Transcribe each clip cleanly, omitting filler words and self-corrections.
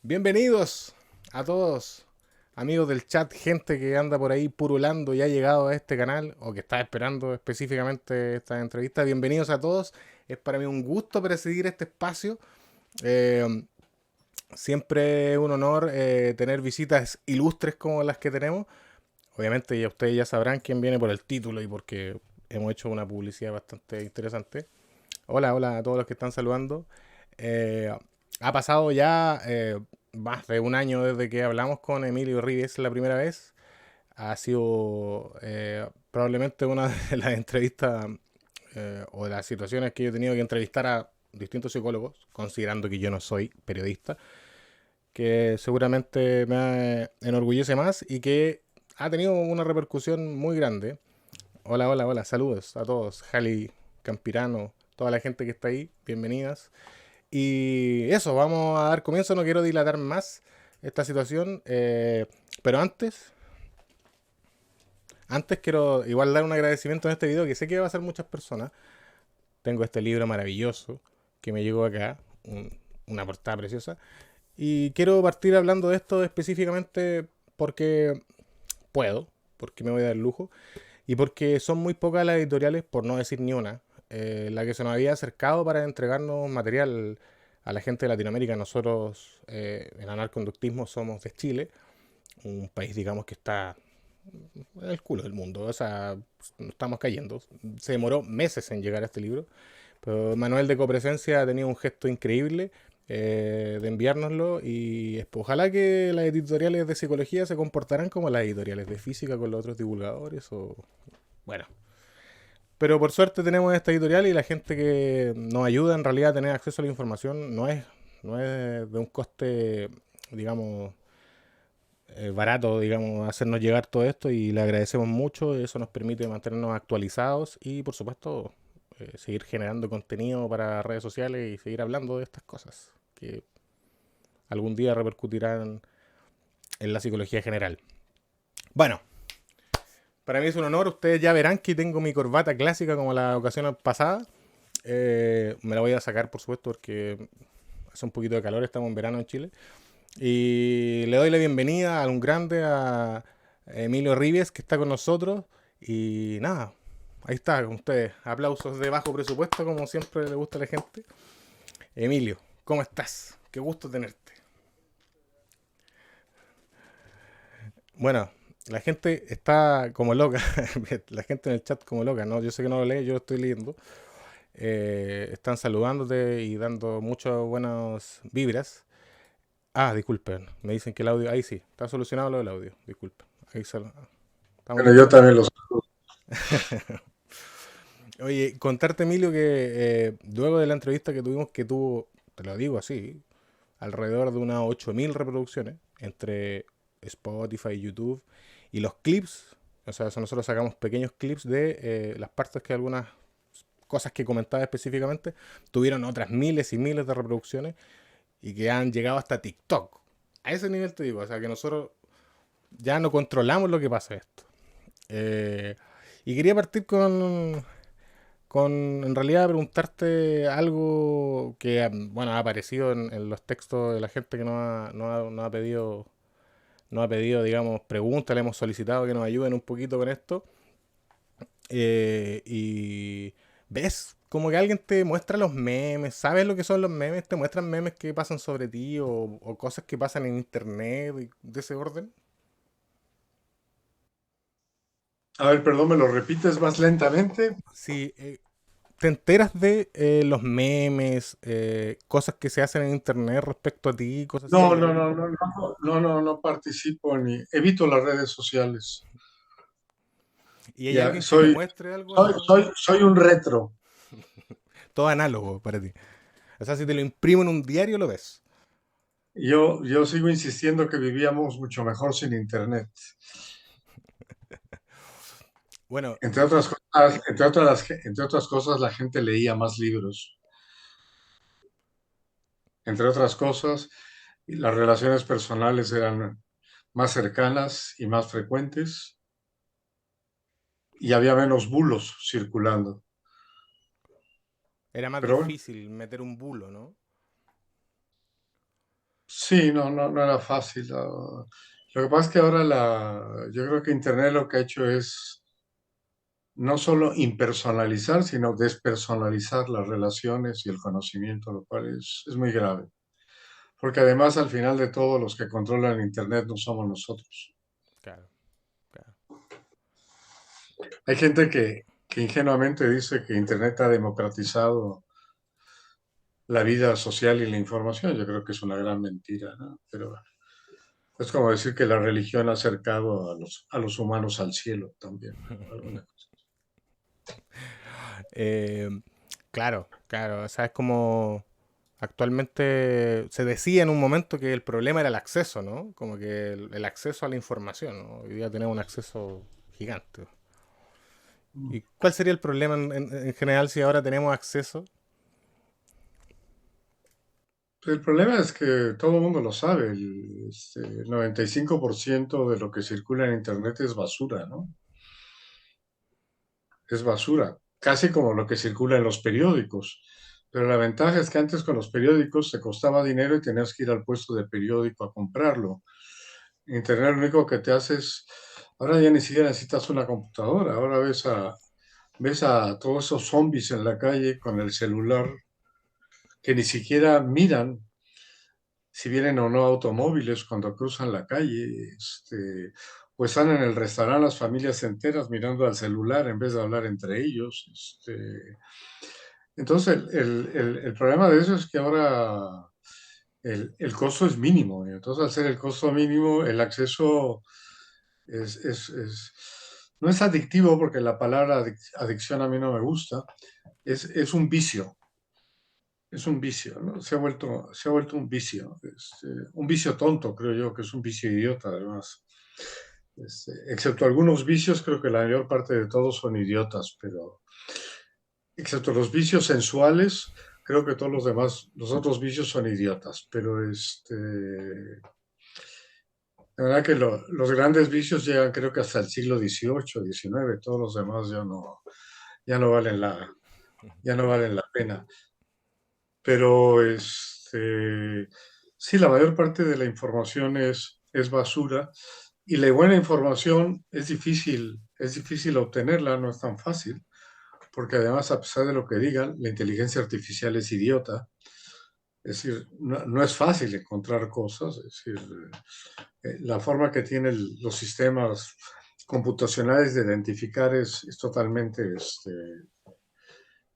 Bienvenidos a todos, amigos del chat, gente que anda por ahí purulando y ha llegado a este canal o que está esperando específicamente esta entrevista. Bienvenidos a todos. Es para mí un gusto presidir este espacio. Eh, Siempre es un honor tener visitas ilustres como las que tenemos. Obviamente ya ustedes ya sabrán quién viene por el título y porque hemos hecho una publicidad bastante interesante. Hola, hola a todos los que están saludando. Eh, Ha pasado ya más de un año desde que hablamos con Emilio Rives la primera vez. Ha sido probablemente una de las entrevistas o de las situaciones que yo he tenido que entrevistar a distintos psicólogos, considerando que yo no soy periodista, que seguramente me enorgullece más y que ha tenido una repercusión muy grande. Hola, hola, hola, saludos a todos. Jali Campirano, toda la gente que está ahí, bienvenidas. Y eso, vamos a dar comienzo, no quiero dilatar más esta situación, pero antes quiero igual dar un agradecimiento en este video que sé que va a ser muchas personas. Tengo este libro maravilloso que me llegó acá, una portada preciosa, y quiero partir hablando de esto específicamente porque puedo, porque me voy a dar el lujo, y porque son muy pocas las editoriales, por no decir ni una, la que se nos había acercado para entregarnos material a la gente de Latinoamérica. Nosotros en Anarconductismo somos de Chile, un país digamos que está en el culo del mundo, o sea, nos estamos cayendo. Se demoró meses en llegar a este libro, pero Manuel de Copresencia ha tenido un gesto increíble de enviárnoslo y ojalá que las editoriales de psicología se comportaran como las editoriales de física con los otros divulgadores o... Bueno, pero por suerte tenemos esta editorial y la gente que nos ayuda en realidad a tener acceso a la información no es de un coste, digamos, barato, digamos, hacernos llegar todo esto y le agradecemos mucho. Eso nos permite mantenernos actualizados y, por supuesto, seguir generando contenido para redes sociales y seguir hablando de estas cosas que algún día repercutirán en la psicología general. Bueno, para mí es un honor. Ustedes ya verán que tengo mi corbata clásica como la ocasión pasada. Me la voy a sacar, por supuesto, porque hace un poquito de calor, estamos en verano en Chile. Y le doy la bienvenida a un grande, a Emilio Rives, que está con nosotros. Y nada, ahí está con ustedes. Aplausos de bajo presupuesto, como siempre le gusta a la gente. Emilio, ¿cómo estás? Qué gusto tenerte. Bueno, la gente está como loca. La gente en el chat como loca, ¿no? Yo sé que no lo lee, yo lo estoy leyendo. Están saludándote y dando muchas buenas vibras. Ah, disculpen, me dicen que el audio, ahí sí, está solucionado lo del audio, disculpen. Ahí estamos Bueno, listos yo para... también los... Oye, contarte, Emilio, que luego de la entrevista que tuvimos, que tuvo, te lo digo así, alrededor de unas 8.000 reproducciones entre Spotify y YouTube, y los clips, o sea, nosotros sacamos pequeños clips de las partes que algunas cosas que comentaba específicamente, tuvieron otras miles y miles de reproducciones y que han llegado hasta TikTok. A ese nivel te digo, o sea, que nosotros ya no controlamos lo que pasa esto. Eh, y quería partir en realidad preguntarte algo que bueno, ha aparecido en los textos de la gente que no ha pedido, digamos, preguntas, le hemos solicitado que nos ayuden un poquito con esto. Y ves como que alguien te muestra los memes, ¿sabes lo que son los memes? Te muestran memes que pasan sobre ti o cosas que pasan en internet de ese orden. A ver, perdón, ¿me lo repites más lentamente? Sí, te enteras de los memes, cosas que se hacen en internet respecto a ti, cosas No, así. no, no, no, no, no, no, no participo ni evito las redes sociales. Y hay Ya, alguien que te muestre algo soy, así, soy, soy un retro. todo análogo para ti. O sea, si te lo imprimo en un diario, lo ves. Yo sigo insistiendo que vivíamos mucho mejor sin internet. Bueno, Entre otras cosas, la gente leía más libros. Entre otras cosas, y las relaciones personales eran más cercanas y más frecuentes y había menos bulos circulando. era más Pero bueno, difícil meter un bulo, ¿no? Sí, no era fácil. Lo que pasa es que ahora yo creo que Internet lo que ha hecho es no solo impersonalizar, sino despersonalizar las relaciones y el conocimiento, lo cual es muy grave. Porque además, al final de todo, los que controlan Internet no somos nosotros. Claro, claro. Hay gente que ingenuamente dice que Internet ha democratizado la vida social y la información. Yo creo que es una gran mentira, ¿no? Pero es como decir que la religión ha acercado a los humanos al cielo también, ¿no? Alguna cosa. Eh, claro, claro. O sea, es como actualmente se decía en un momento que el problema era el acceso, ¿no? Como que el acceso a la información, ¿no? Hoy día tenemos un acceso gigante. ¿Y cuál sería el problema en general si ahora tenemos acceso? El problema es que todo el mundo lo sabe. El 95% de lo que circula en Internet es basura, ¿no? Es basura, casi como lo que circula en los periódicos. Pero la ventaja es que antes con los periódicos te costaba dinero y tenías que ir al puesto de periódico a comprarlo. Internet lo único que te hace es, ahora ya ni siquiera necesitas una computadora, ahora ves a todos esos zombies en la calle con el celular que ni siquiera miran si vienen o no automóviles cuando cruzan la calle, pues están en el restaurante las familias enteras mirando al celular en vez de hablar entre ellos. Entonces, el problema de eso es que ahora el costo es mínimo. Y entonces, al ser el costo mínimo, el acceso no es adictivo porque la palabra adicción a mí no me gusta, es un vicio. Es un vicio, ¿no? Se ha vuelto un vicio tonto, creo yo, que es un vicio idiota, además. Excepto algunos vicios, creo que la mayor parte de todos son idiotas, pero excepto los vicios sensuales, creo que todos los otros vicios son idiotas, pero la verdad que los grandes vicios llegan creo que hasta el siglo XVIII, XIX, todos los demás ya no valen ya no valen la pena. Pero sí, la mayor parte de la información es basura y la buena información es difícil obtenerla, no es tan fácil, porque además, a pesar de lo que digan, la inteligencia artificial es idiota. Es decir, no es fácil encontrar cosas. Es decir, la forma que tienen los sistemas computacionales de identificar es totalmente,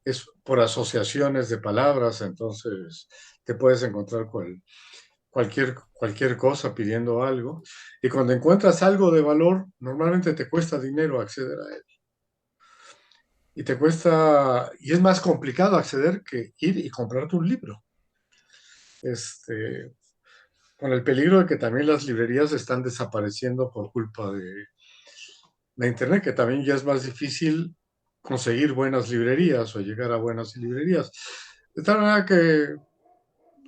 es por asociaciones de palabras, entonces te puedes encontrar cualquier cosa pidiendo algo. Y cuando encuentras algo de valor, normalmente te cuesta dinero acceder a él. Y es más complicado acceder que ir y comprarte un libro. Este, con el peligro de que también las librerías están desapareciendo por culpa de Internet, que también ya es más difícil conseguir buenas librerías o llegar a buenas librerías. De tal manera que,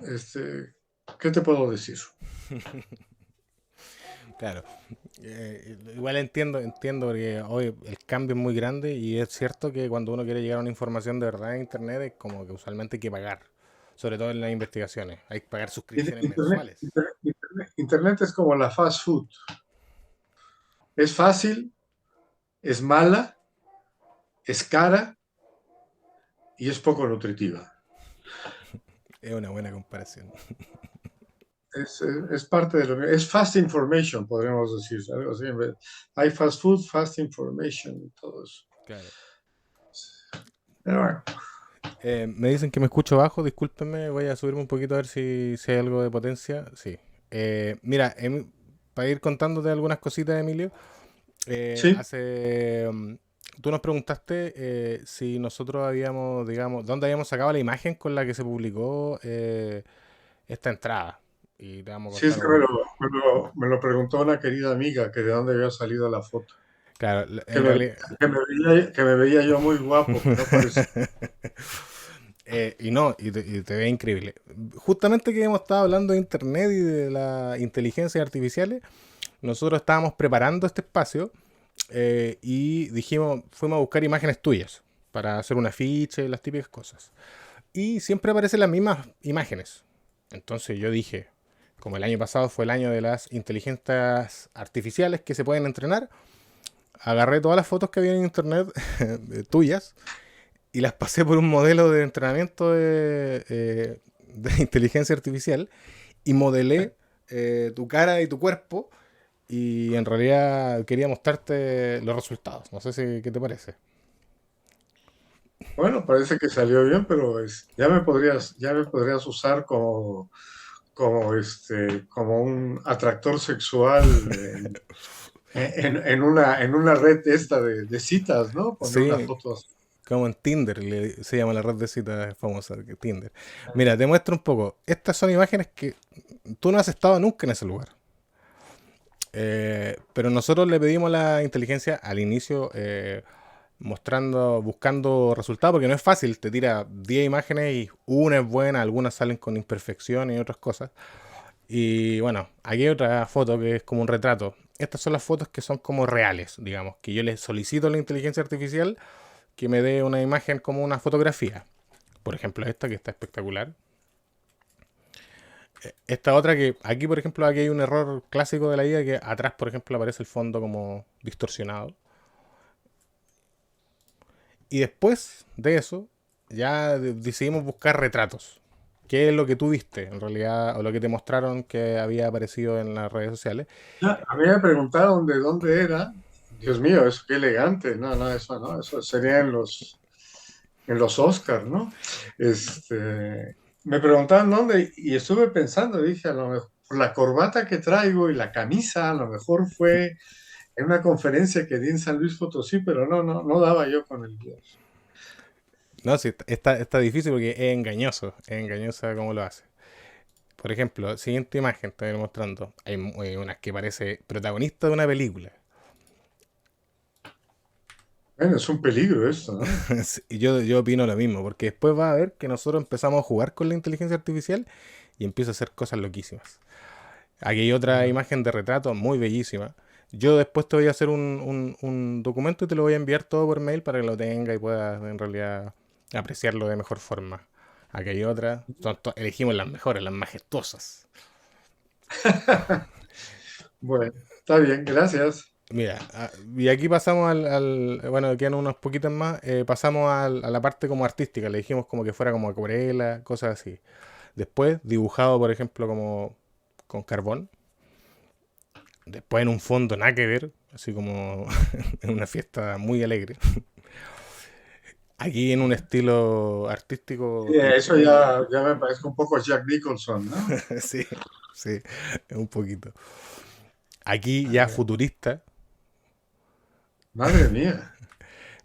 este, ¿qué te puedo decir? Claro. Igual entiendo porque hoy el cambio es muy grande y es cierto que cuando uno quiere llegar a una información de verdad en internet es como que usualmente hay que pagar, sobre todo en las investigaciones, hay que pagar suscripciones mensuales. Internet es como la fast food. Es fácil, es mala, es cara y es poco nutritiva. Es una buena comparación. Es parte de lo que es fast information, podríamos decir. Algo así, hay fast food, fast information y todo eso. Claro. Pero bueno, Me dicen que me escucho bajo, discúlpenme, voy a subirme un poquito a ver si hay algo de potencia. Sí. Mira, para ir contándote algunas cositas, Emilio, sí, tú nos preguntaste si nosotros habíamos, digamos, dónde habíamos sacado la imagen con la que se publicó esta entrada. Y te vamos a sí es contar que un... me lo preguntó una querida amiga que de dónde había salido la foto. Claro, Que en me, realidad... que me veía yo muy guapo, que no parecía. Y no, y te ve increíble. Justamente que hemos estado hablando de internet y de la inteligencia artificiales, nosotros estábamos preparando este espacio y dijimos, fuimos a buscar imágenes tuyas para hacer un afiche y las típicas cosas. Y siempre aparecen las mismas imágenes. Entonces yo dije, como el año pasado fue el año de las inteligencias artificiales que se pueden entrenar, agarré todas las fotos que había en internet tuyas y las pasé por un modelo de entrenamiento de inteligencia artificial y modelé tu cara y tu cuerpo y en realidad quería mostrarte los resultados. No sé si, ¿qué te parece? Bueno, parece que salió bien, pero ya me podrías usar como un atractor sexual en una red esta de citas, ¿no? Poner una Sí, foto así. como en Tinder, se llama la red de citas famosa, que Tinder. Mira, te muestro un poco. Estas son imágenes que tú no has estado nunca en ese lugar. Pero nosotros le pedimos a la inteligencia al inicio buscando resultados, porque no es fácil, te tira 10 imágenes y una es buena, algunas salen con imperfecciones y otras cosas. Y bueno, aquí hay otra foto que es como un retrato. Estas son las fotos que son como reales, digamos, que yo le solicito a la inteligencia artificial que me dé una imagen como una fotografía. Por ejemplo, esta que está espectacular. Esta otra que aquí, por ejemplo, aquí hay un error clásico de la IA que atrás, por ejemplo, aparece el fondo como distorsionado. Y después de eso, ya decidimos buscar retratos. ¿Qué es lo que tú viste en realidad o lo que te mostraron que había aparecido en las redes sociales? A mí me preguntaron de dónde era. Dios mío, eso qué elegante. No, no, eso no, eso sería en los Oscars, ¿no? Me preguntaban dónde y estuve pensando, dije, a lo mejor por la corbata que traigo y la camisa, a lo mejor fue en una conferencia que di en San Luis Potosí, pero no, no, no daba yo con el Dios. No, sí, está difícil porque es engañosa como lo hace. Por ejemplo, siguiente imagen, te voy mostrando. Hay unas que parece protagonista de una película. Bueno, es un peligro esto, ¿no? Y yo opino lo mismo, porque después va a ver que nosotros empezamos a jugar con la inteligencia artificial y empieza a hacer cosas loquísimas. Aquí hay otra Ah, imagen de retrato muy bellísima. Yo después te voy a hacer un documento y te lo voy a enviar todo por mail para que lo tenga y puedas en realidad apreciarlo de mejor forma. Aquí hay otra. Elegimos las mejores, las majestuosas. bueno, está bien, gracias. Mira, y aquí pasamos bueno, quedan unos poquitos más, pasamos a la parte como artística, le dijimos como que fuera como acuarela, cosas así. Después, dibujado, por ejemplo, como con carbón. Después en un fondo nada que ver, así como en una fiesta muy alegre. Aquí en un estilo artístico, Sí, eso ya me parece un poco Jack Nicholson, ¿no? sí, sí, un poquito. Aquí ya Eh, futurista. Madre mía.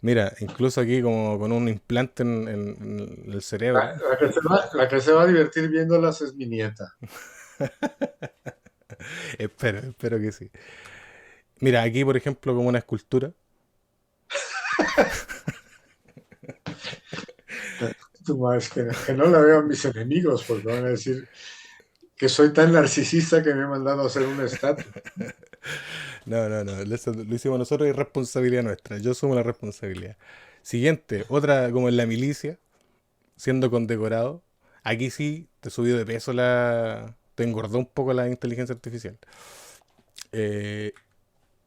Mira, incluso aquí como con un implante en el La, cerebro. la que se va a divertir viéndolas es mi nieta. Espero que sí. Mira, aquí por ejemplo como una escultura. Tú, es que no la veo a mis enemigos porque van a decir que soy tan narcisista que me he mandado a hacer una estatua. No, no, no, eso lo hicimos nosotros y es responsabilidad nuestra. Yo asumo la responsabilidad. Siguiente, otra como en la milicia, siendo condecorado. Aquí sí te subió de peso te engordó un poco la inteligencia artificial. Eh,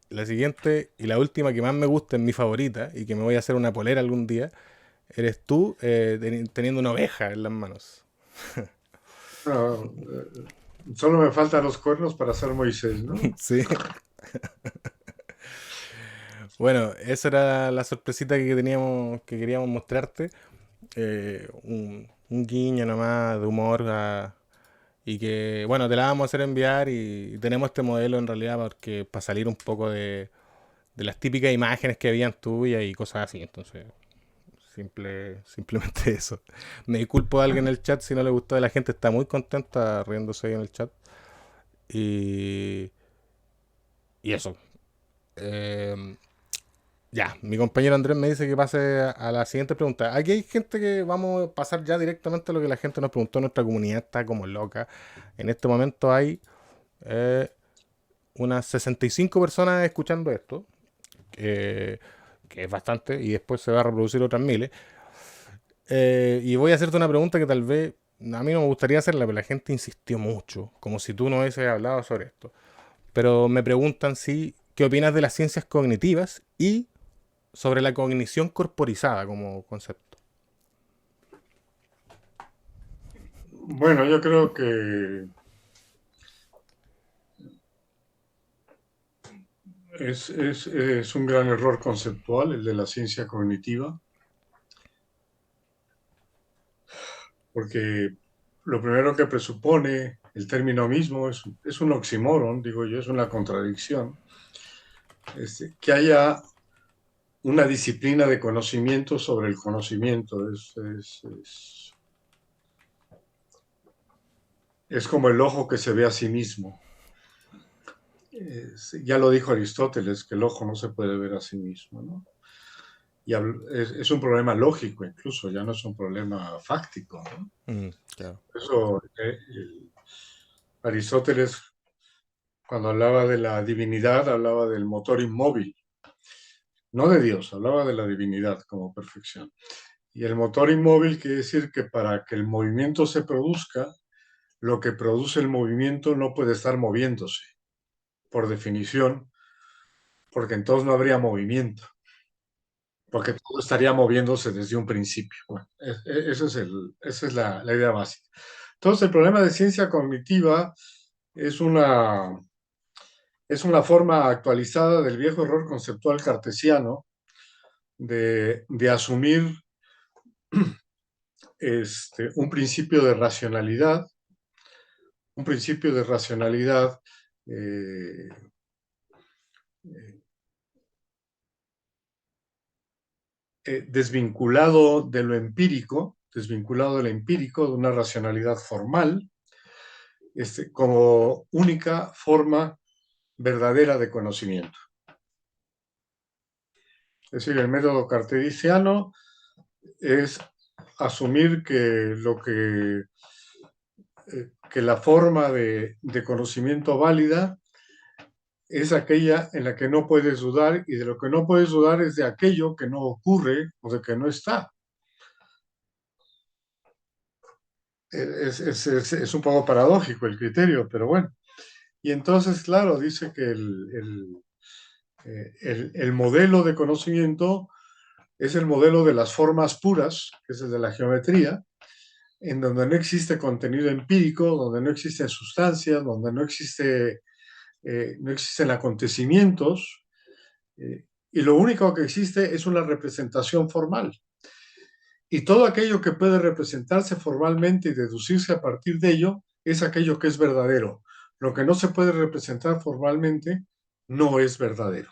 la siguiente y la última que más me gusta, es mi favorita y que me voy a hacer una polera algún día, eres tú teniendo una oveja en las manos. No, solo me faltan los cuernos para ser Moisés, ¿no? Sí. Bueno, esa era la sorpresita que teníamos, que queríamos mostrarte. Un guiño nomás de humor y que, bueno, te la vamos a hacer enviar y tenemos este modelo en realidad porque para salir un poco de las típicas imágenes que habían tuyas y cosas así. Entonces, simplemente eso. Me disculpo a alguien en el chat si no le gustó. La gente está muy contenta riéndose ahí en el chat. Y, y eso. Eh, ya, mi compañero Andrés me dice que pase a la siguiente pregunta. Aquí hay gente que vamos a pasar ya directamente a lo que la gente nos preguntó. Nuestra comunidad está como loca. En este momento hay eh, unas 65 personas escuchando esto, que es bastante, y después se va a reproducir otras miles. Y voy a hacerte una pregunta que tal vez A mí no me gustaría hacerla, pero la gente insistió mucho, como si tú no hubieses hablado sobre esto. Pero me preguntan si, ¿qué opinas de las ciencias cognitivas y sobre la cognición corporizada como concepto? Bueno, yo creo que es un gran error conceptual el de la ciencia cognitiva, porque lo primero que presupone el término mismo es un oxímoron, digo yo, es una contradicción, que haya una disciplina de conocimiento sobre el conocimiento. Es como el ojo que se ve a sí mismo. Ya lo dijo Aristóteles, que el ojo no se puede ver a sí mismo, ¿no? Y es un problema lógico incluso, ya no es un problema fáctico, ¿no? Mm, claro. Por eso Aristóteles, cuando hablaba de la divinidad, hablaba del motor inmóvil, no de Dios, hablaba de la divinidad como perfección. Y el motor inmóvil quiere decir que para que el movimiento se produzca, lo que produce el movimiento no puede estar moviéndose, por definición, porque entonces no habría movimiento, porque todo estaría moviéndose desde un principio. Bueno, esa es la idea básica. Entonces, el problema de ciencia cognitiva es una forma actualizada del viejo error conceptual cartesiano de asumir un principio de racionalidad, un principio de racionalidad eh, desvinculado de lo empírico, desvinculado de lo empírico, de una racionalidad formal, como única forma verdadera de conocimiento. Es decir, el método cartesiano es asumir que la forma de conocimiento válida es aquella en la que no puedes dudar, y de lo que no puedes dudar es de aquello que no ocurre o de que no está. Es un poco paradójico el criterio, pero bueno. Y entonces, claro, dice que el modelo de conocimiento es el modelo de las formas puras, que es el de la geometría, en donde no existe contenido empírico, donde no existen sustancias, donde no existen acontecimientos, y lo único que existe es una representación formal. Y todo aquello que puede representarse formalmente y deducirse a partir de ello es aquello que es verdadero. Lo que no se puede representar formalmente no es verdadero.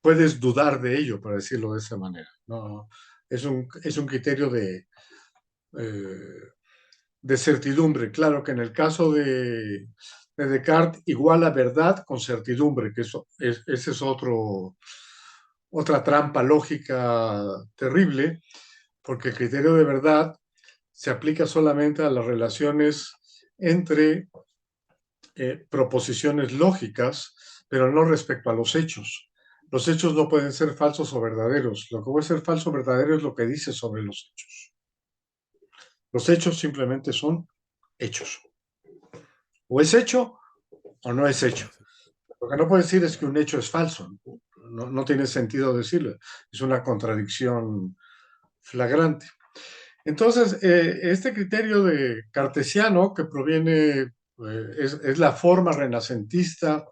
Puedes dudar de ello, para decirlo de esa manera. No, es un criterio eh, de certidumbre. Claro que en el caso de Descartes, iguala verdad con certidumbre, que ese es otra trampa lógica terrible, porque el criterio de verdad se aplica solamente a las relaciones entre proposiciones lógicas, pero no respecto a los hechos. Los hechos no pueden ser falsos o verdaderos. Lo que puede ser falso o verdadero es lo que dice sobre los hechos. Los hechos simplemente son hechos. O es hecho o no es hecho. Lo que no puede decir es que un hecho es falso. No tiene sentido decirlo. Es una contradicción flagrante. Entonces, este criterio de cartesiano que proviene, es la forma renacentista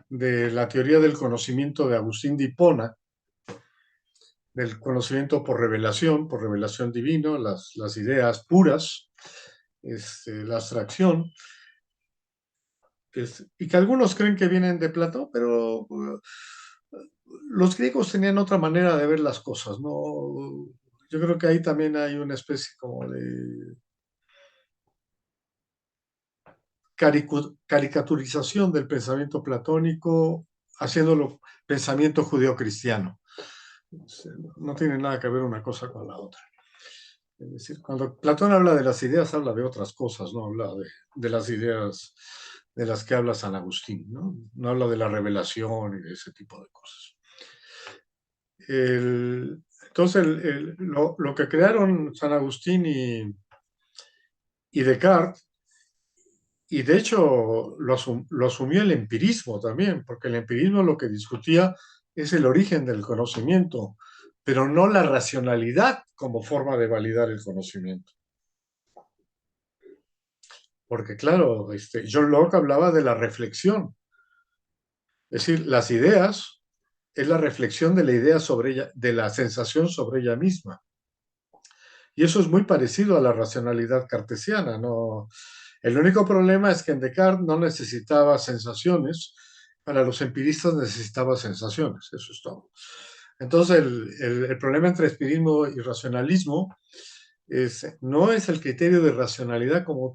de la teoría del conocimiento de Agustín de Hipona, del conocimiento por revelación divina, las ideas puras, la abstracción, y que algunos creen que vienen de Platón, pero los griegos tenían otra manera de ver las cosas, ¿no? Yo creo que ahí también hay una especie como de caricaturización del pensamiento platónico, haciéndolo pensamiento judeocristiano. No tiene nada que ver una cosa con la otra. Es decir, cuando Platón habla de las ideas, habla de otras cosas, no habla de las ideas de las que habla San Agustín, ¿no? No habla de la revelación y de ese tipo de cosas. Entonces, lo que crearon San Agustín y Descartes, y de hecho lo asumió el empirismo también, porque el empirismo lo que discutía es el origen del conocimiento, pero no la racionalidad como forma de validar el conocimiento. Porque claro, John Locke hablaba de la reflexión, es decir, las ideas es la reflexión de la idea sobre ella, de la sensación sobre ella misma. Y eso es muy parecido a la racionalidad cartesiana, ¿no? El único problema es que en Descartes no necesitaba sensaciones, para los empiristas necesitaba sensaciones, eso es todo. Entonces, el problema entre empirismo y racionalismo no es el criterio de racionalidad como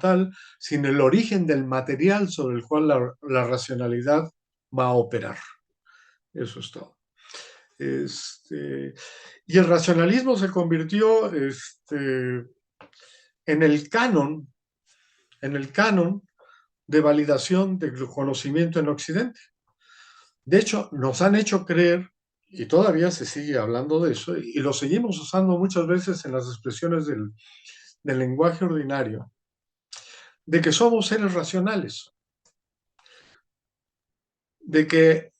tal, sino el origen del material sobre el cual la racionalidad va a operar. Eso es todo. Y el racionalismo se convirtió en el canon, en el canon de validación del conocimiento en Occidente. De hecho, nos han hecho creer, y todavía se sigue hablando de eso, y lo seguimos usando muchas veces en las expresiones del lenguaje ordinario, de que somos seres racionales, de que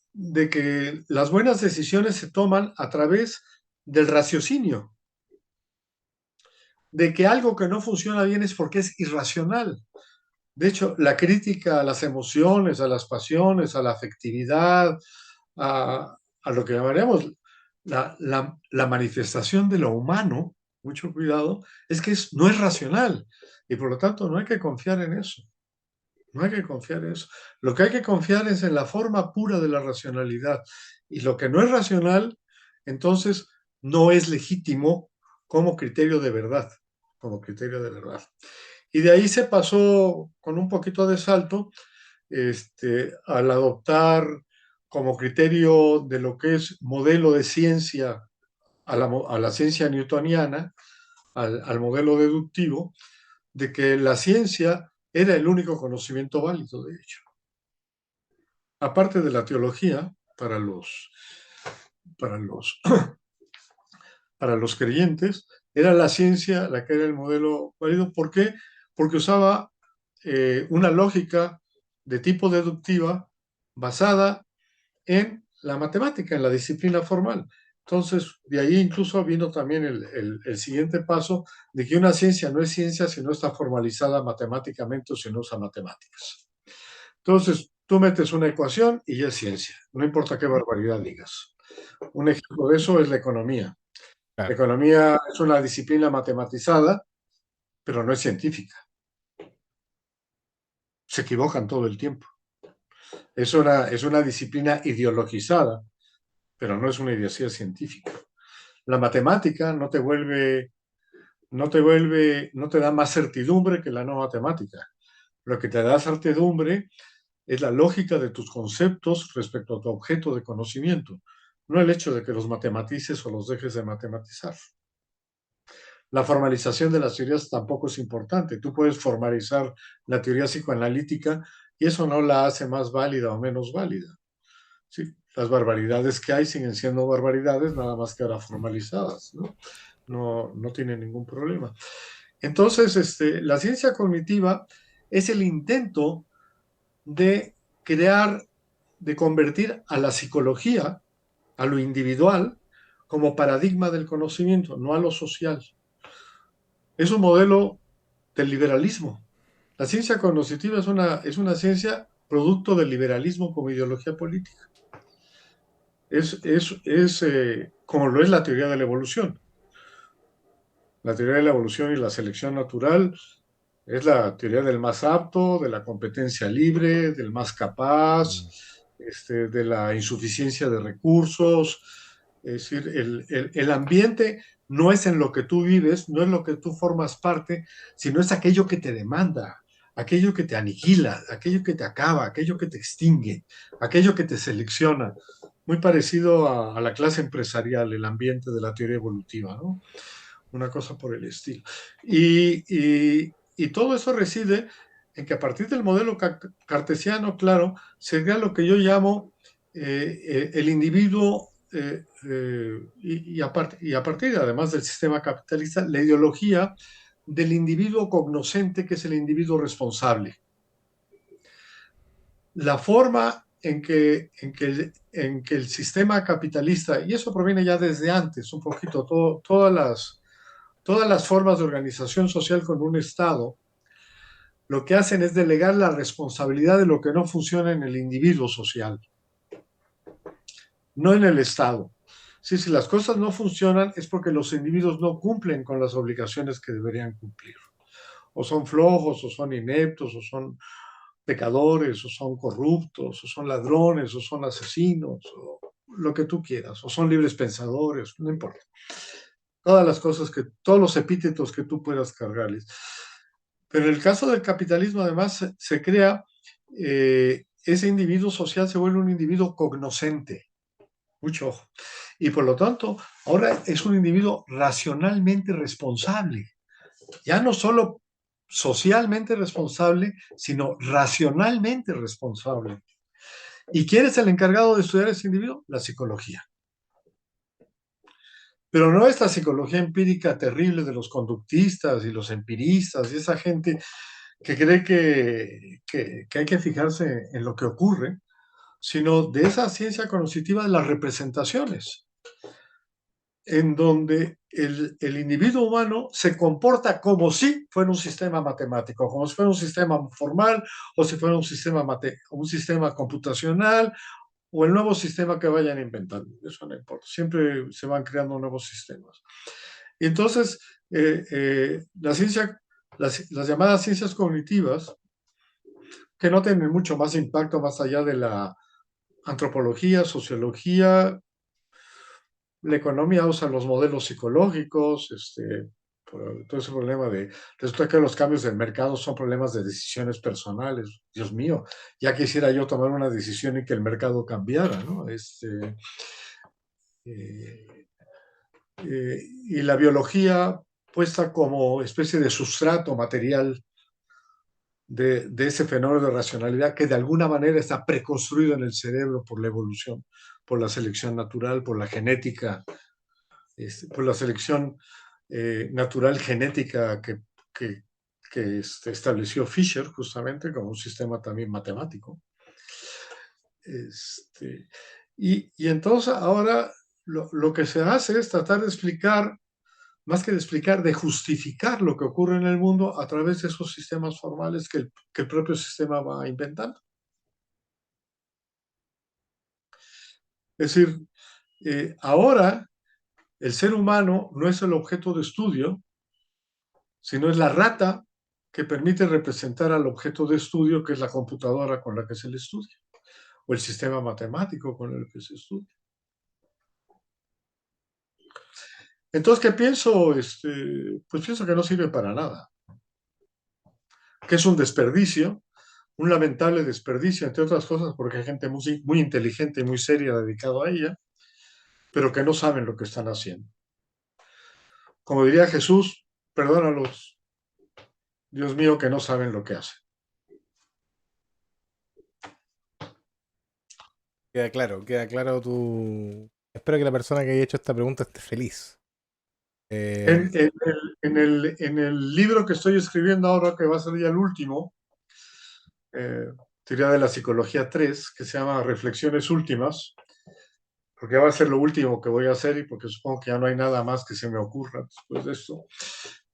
las buenas decisiones se toman a través del raciocinio, de que algo que no funciona bien es porque es irracional. De hecho, la crítica a las emociones, a las pasiones, a la afectividad, a lo que llamaríamos la manifestación de lo humano, mucho cuidado, es que no es racional y por lo tanto no hay que confiar en eso. No hay que confiar en eso. Lo que hay que confiar es en la forma pura de la racionalidad. Y lo que no es racional, entonces no es legítimo como criterio de verdad, como criterio de verdad. Y de ahí se pasó con un poquito de salto al adoptar como criterio de lo que es modelo de ciencia a la ciencia newtoniana, al modelo deductivo, de que la ciencia era el único conocimiento válido, de hecho. Aparte de la teología, para los, para los creyentes, era la ciencia la que era el modelo válido. ¿Por qué? Porque usaba una lógica de tipo deductiva basada en la matemática, en la disciplina formal. Entonces, de ahí incluso vino también el siguiente paso de que una ciencia no es ciencia si no está formalizada matemáticamente o si no usa matemáticas. Entonces, tú metes una ecuación y ya es ciencia, no importa qué barbaridad digas. Un ejemplo de eso es la economía. La Claro. economía es una disciplina matematizada, pero no es científica. Se equivocan todo el tiempo. Es una disciplina ideologizada, pero no es una ideología científica. La matemática no te da más certidumbre que la no matemática. Lo que te da certidumbre es la lógica de tus conceptos respecto a tu objeto de conocimiento, no el hecho de que los matematices o los dejes de matematizar. La formalización de las teorías tampoco es importante. Tú puedes formalizar la teoría psicoanalítica y eso no la hace más válida o menos válida. Sí, las barbaridades que hay siguen siendo barbaridades, nada más que ahora formalizadas, ¿no? No tiene ningún problema. Entonces, la ciencia cognitiva es el intento de crear, de convertir a la psicología, a lo individual, como paradigma del conocimiento, no a lo social. Es un modelo del liberalismo. La ciencia cognitiva es una ciencia producto del liberalismo como ideología política. Es como lo es la teoría de la evolución. La teoría de la evolución y la selección natural es la teoría del más apto, de la competencia libre, del más capaz, Mm. de la insuficiencia de recursos. Es decir, el ambiente no es en lo que tú vives, no es lo que tú formas parte, sino es aquello que te demanda, aquello que te aniquila, aquello que te acaba, aquello que te extingue, aquello que te selecciona. Muy parecido a la clase empresarial, el ambiente de la teoría evolutiva, ¿no? Una cosa por el estilo. Y todo eso reside en que a partir del modelo cartesiano, claro, sería lo que yo llamo el individuo y a partir, además del sistema capitalista, la ideología del individuo cognoscente, que es el individuo responsable. La forma en que el sistema capitalista, y eso proviene ya desde antes, un poquito, todas las formas de organización social con un Estado, lo que hacen es delegar la responsabilidad de lo que no funciona en el individuo social, no en el Estado. Sí, si las cosas no funcionan es porque los individuos no cumplen con las obligaciones que deberían cumplir. O son flojos, o son ineptos, o son pecadores, o son corruptos, o son ladrones, o son asesinos, o lo que tú quieras, o son libres pensadores, no importa. Todas las cosas todos los epítetos que tú puedas cargarles. Pero en el caso del capitalismo, además, se crea, ese individuo social se vuelve un individuo cognoscente, mucho ojo. Y por lo tanto, ahora es un individuo racionalmente responsable, ya no solo socialmente responsable, sino racionalmente responsable. ¿Y quién es el encargado de estudiar a ese individuo? La psicología. Pero no esta psicología empírica terrible de los conductistas y los empiristas y esa gente que cree que hay que fijarse en lo que ocurre, sino de esa ciencia cognitiva de las representaciones, en donde el individuo humano se comporta como si fuera un sistema matemático, como si fuera un sistema formal, o si fuera un sistema computacional, o el nuevo sistema que vayan inventando. Eso no importa. Siempre se van creando nuevos sistemas. Y entonces, la ciencia, las llamadas ciencias cognitivas, que no tienen mucho más impacto más allá de la antropología, sociología, la economía usa los modelos psicológicos, por todo ese problema resulta que los cambios del mercado son problemas de decisiones personales. Dios mío, ya quisiera yo tomar una decisión y que el mercado cambiara, ¿no? Eh, y la biología puesta como especie de sustrato material de ese fenómeno de racionalidad que de alguna manera está preconstruido en el cerebro por la evolución, por la selección natural, por la genética, por la selección natural genética que estableció Fisher justamente como un sistema también matemático. Y entonces ahora lo que se hace es tratar de explicar, más que de explicar, de justificar lo que ocurre en el mundo a través de esos sistemas formales que el propio sistema va inventando. Es decir, ahora el ser humano no es el objeto de estudio, sino es la rata que permite representar al objeto de estudio, que es la computadora con la que se le estudia, o el sistema matemático con el que se estudia. Entonces, ¿qué pienso? Pues pienso que no sirve para nada, que es un desperdicio, un lamentable desperdicio, entre otras cosas, porque hay gente muy, muy inteligente y muy seria dedicada a ella, pero que no saben lo que están haciendo. Como diría Jesús, perdónalos, Dios mío, que no saben lo que hacen. Queda claro tu... Espero que la persona que haya hecho esta pregunta esté feliz. En, en en el libro que estoy escribiendo ahora, que va a ser ya el último, teoría de la psicología 3, que se llama Reflexiones Últimas, porque va a ser lo último que voy a hacer y porque supongo que ya no hay nada más que se me ocurra después de esto.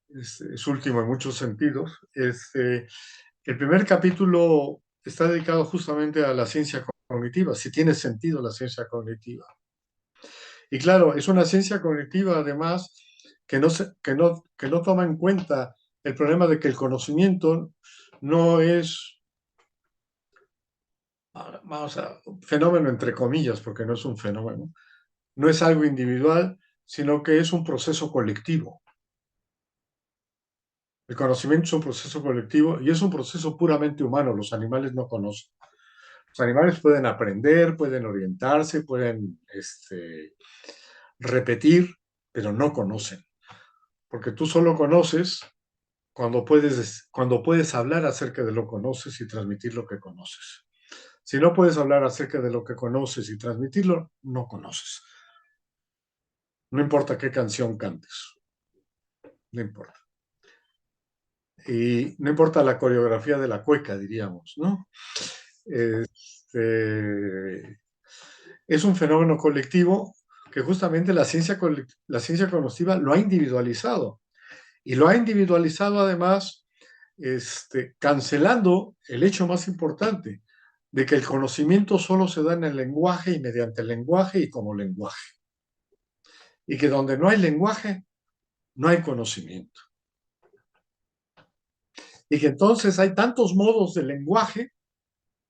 Es último en muchos sentidos. El primer capítulo está dedicado justamente a la ciencia cognitiva, si tiene sentido la ciencia cognitiva. Y claro, es una ciencia cognitiva además que no toma en cuenta el problema de que el conocimiento no es, vamos a, un fenómeno entre comillas, porque no es un fenómeno, no es algo individual, sino que es un proceso colectivo. El conocimiento es un proceso colectivo y es un proceso puramente humano. Los animales no conocen. Los animales pueden aprender, pueden orientarse, pueden repetir, pero no conocen. Porque tú solo conoces cuando puedes hablar acerca de lo que conoces y transmitir lo que conoces. Si no puedes hablar acerca de lo que conoces y transmitirlo, no conoces. No importa qué canción cantes, no importa. y no importa la coreografía de la cueca, diríamos, ¿no? Este, es un fenómeno colectivo que justamente la ciencia cognitiva lo ha individualizado. Y lo ha individualizado además cancelando el hecho más importante, de que el conocimiento solo se da en el lenguaje y mediante el lenguaje y como lenguaje. Y que donde no hay lenguaje, no hay conocimiento. Y que entonces hay tantos modos de lenguaje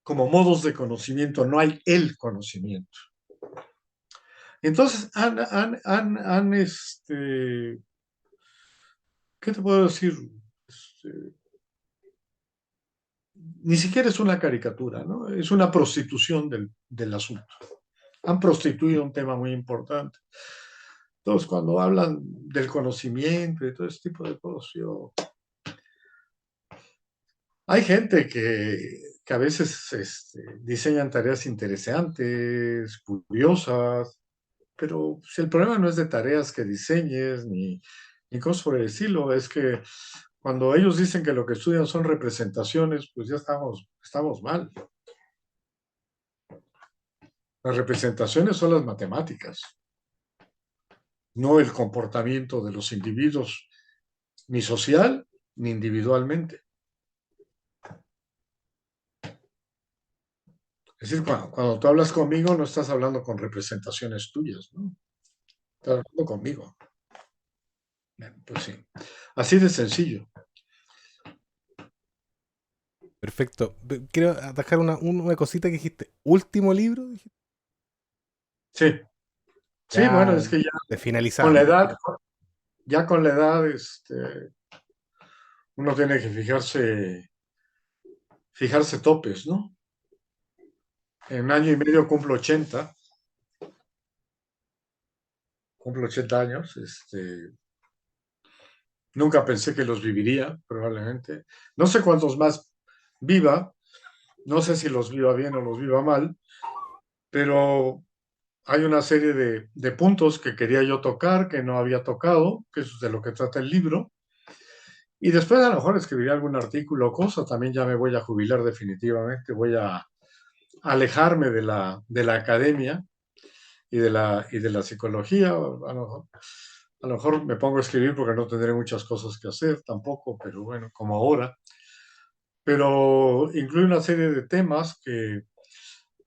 como modos de conocimiento, no hay el conocimiento. Entonces ¿qué te puedo decir? Ni siquiera es una caricatura, ¿no? Es una prostitución del asunto. Han prostituido un tema muy importante. Entonces, cuando hablan del conocimiento y todo ese tipo de cosas, hay gente que a veces diseñan tareas interesantes, curiosas, pero si el problema no es de tareas que diseñes ni cosas por el estilo, es que cuando ellos dicen que lo que estudian son representaciones, pues ya estamos mal. Las representaciones son las matemáticas, no el comportamiento de los individuos, ni social ni individualmente. Es decir, cuando tú hablas conmigo, no estás hablando con representaciones tuyas, ¿no? Estás hablando conmigo. Pues sí. Así de sencillo. Perfecto. Quiero atajar una cosita que dijiste. ¿Último libro? Dijiste. Sí. Sí, bueno, Ya es que ya con la finalizando. edad, ya con la edad, uno tiene que fijarse topes, ¿no? En año y medio cumplo 80 años, nunca pensé que los viviría, probablemente. No sé cuántos más viva, no sé si los viva bien o los viva mal, pero hay una serie de puntos que quería yo tocar, que no había tocado, que es de lo que trata el libro. Y después a lo mejor escribiré algún artículo o cosa, también ya me voy a jubilar definitivamente, voy a alejarme de la academia y de la psicología. A lo mejor me pongo a escribir porque no tendré muchas cosas que hacer tampoco, pero bueno, como ahora. Pero incluye una serie de temas que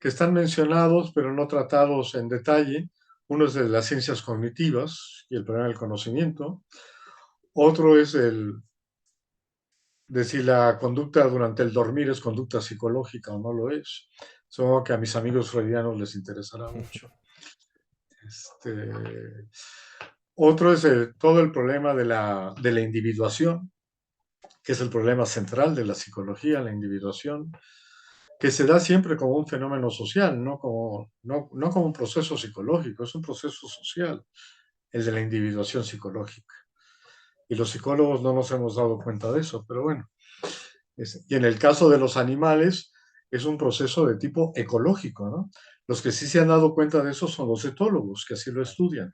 están mencionados, pero no tratados en detalle. Uno es de las ciencias cognitivas y el problema del conocimiento. Otro es el de si la conducta durante el dormir es conducta psicológica o no lo es. Supongo que a mis amigos freudianos les interesará mucho. Este, Otro es todo el problema de la individuación, que es el problema central de la psicología, la individuación, que se da siempre como un fenómeno social, no como un proceso psicológico, es un proceso social, el de la individuación psicológica. Y los psicólogos no nos hemos dado cuenta de eso, pero bueno. Y en el caso de los animales, es un proceso de tipo ecológico, ¿no? Los que sí se han dado cuenta de eso son los etólogos, que así lo estudian.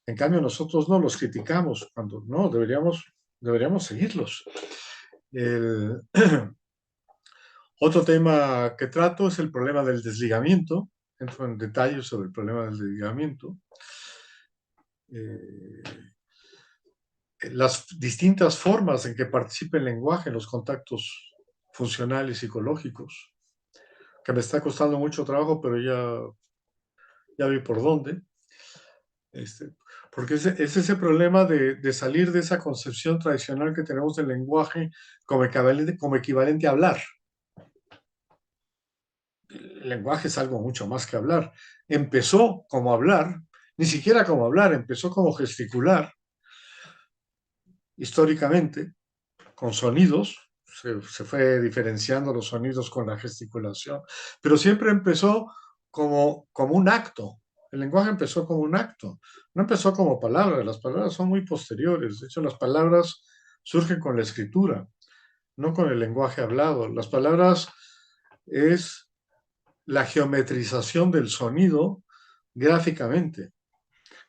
En cambio, nosotros no los criticamos, cuando no, deberíamos seguirlos. El, Otro tema que trato es el problema del desligamiento. Entro en detalles sobre el problema del desligamiento. Eh, las distintas formas en que participa el lenguaje en los contactos funcionales psicológicos, que me está costando mucho trabajo, pero ya vi por dónde. Porque es ese problema de salir de esa concepción tradicional que tenemos del lenguaje como equivalente a hablar. El lenguaje es algo mucho más que hablar. Empezó como hablar, ni siquiera como hablar, empezó como gesticular, históricamente, con sonidos. Se fue diferenciando los sonidos con la gesticulación, pero siempre empezó como un acto. El lenguaje empezó como un acto, no empezó como palabras. Las palabras son muy posteriores. De hecho, las palabras surgen con la escritura, no con el lenguaje hablado. Las palabras es la geometrización del sonido gráficamente.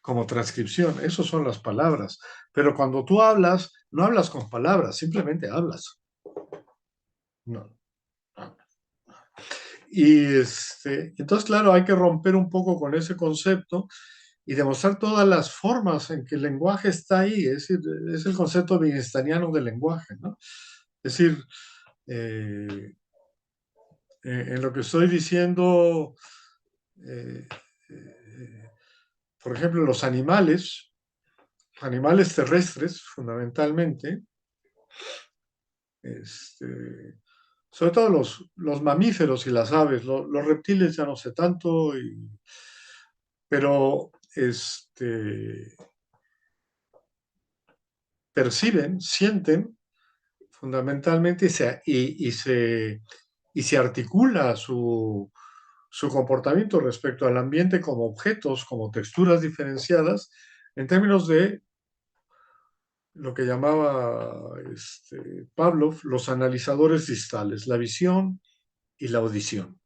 como transcripción. Esas son las palabras. Pero cuando tú hablas, no hablas con palabras, simplemente hablas. No. Y entonces, claro, hay que romper un poco con ese concepto y demostrar todas las formas en que el lenguaje está ahí. Es decir, es el concepto wittgensteiniano del lenguaje, ¿no? Es decir, eh, en lo que estoy diciendo, eh, eh, por ejemplo, los animales terrestres, fundamentalmente, sobre todo los mamíferos y las aves, los reptiles ya no sé tanto, pero perciben, sienten fundamentalmente y se articula su comportamiento respecto al ambiente como objetos, como texturas diferenciadas, en términos de lo que llamaba Pavlov los analizadores distales, la visión y la audición.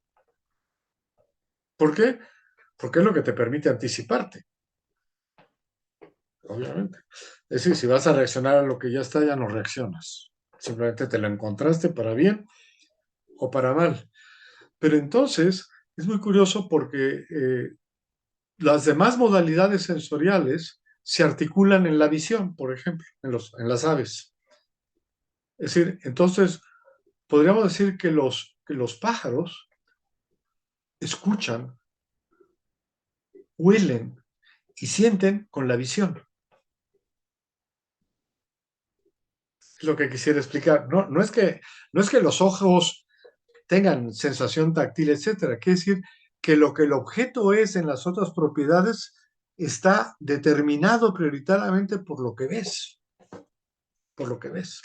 ¿Por qué? Porque es lo que te permite anticiparte, obviamente. Es decir, si vas a reaccionar a lo que ya está, ya no reaccionas. Simplemente te lo encontraste para bien o para mal. Pero entonces es muy curioso porque las demás modalidades sensoriales se articulan en la visión, por ejemplo, en las aves. Es decir, entonces podríamos decir que los pájaros escuchan, huelen y sienten con la visión. Es lo que quisiera explicar. No es que los ojos tengan sensación táctil, etcétera. Quiere decir que lo que el objeto es en las otras propiedades está determinado prioritariamente por lo que ves, por lo que ves.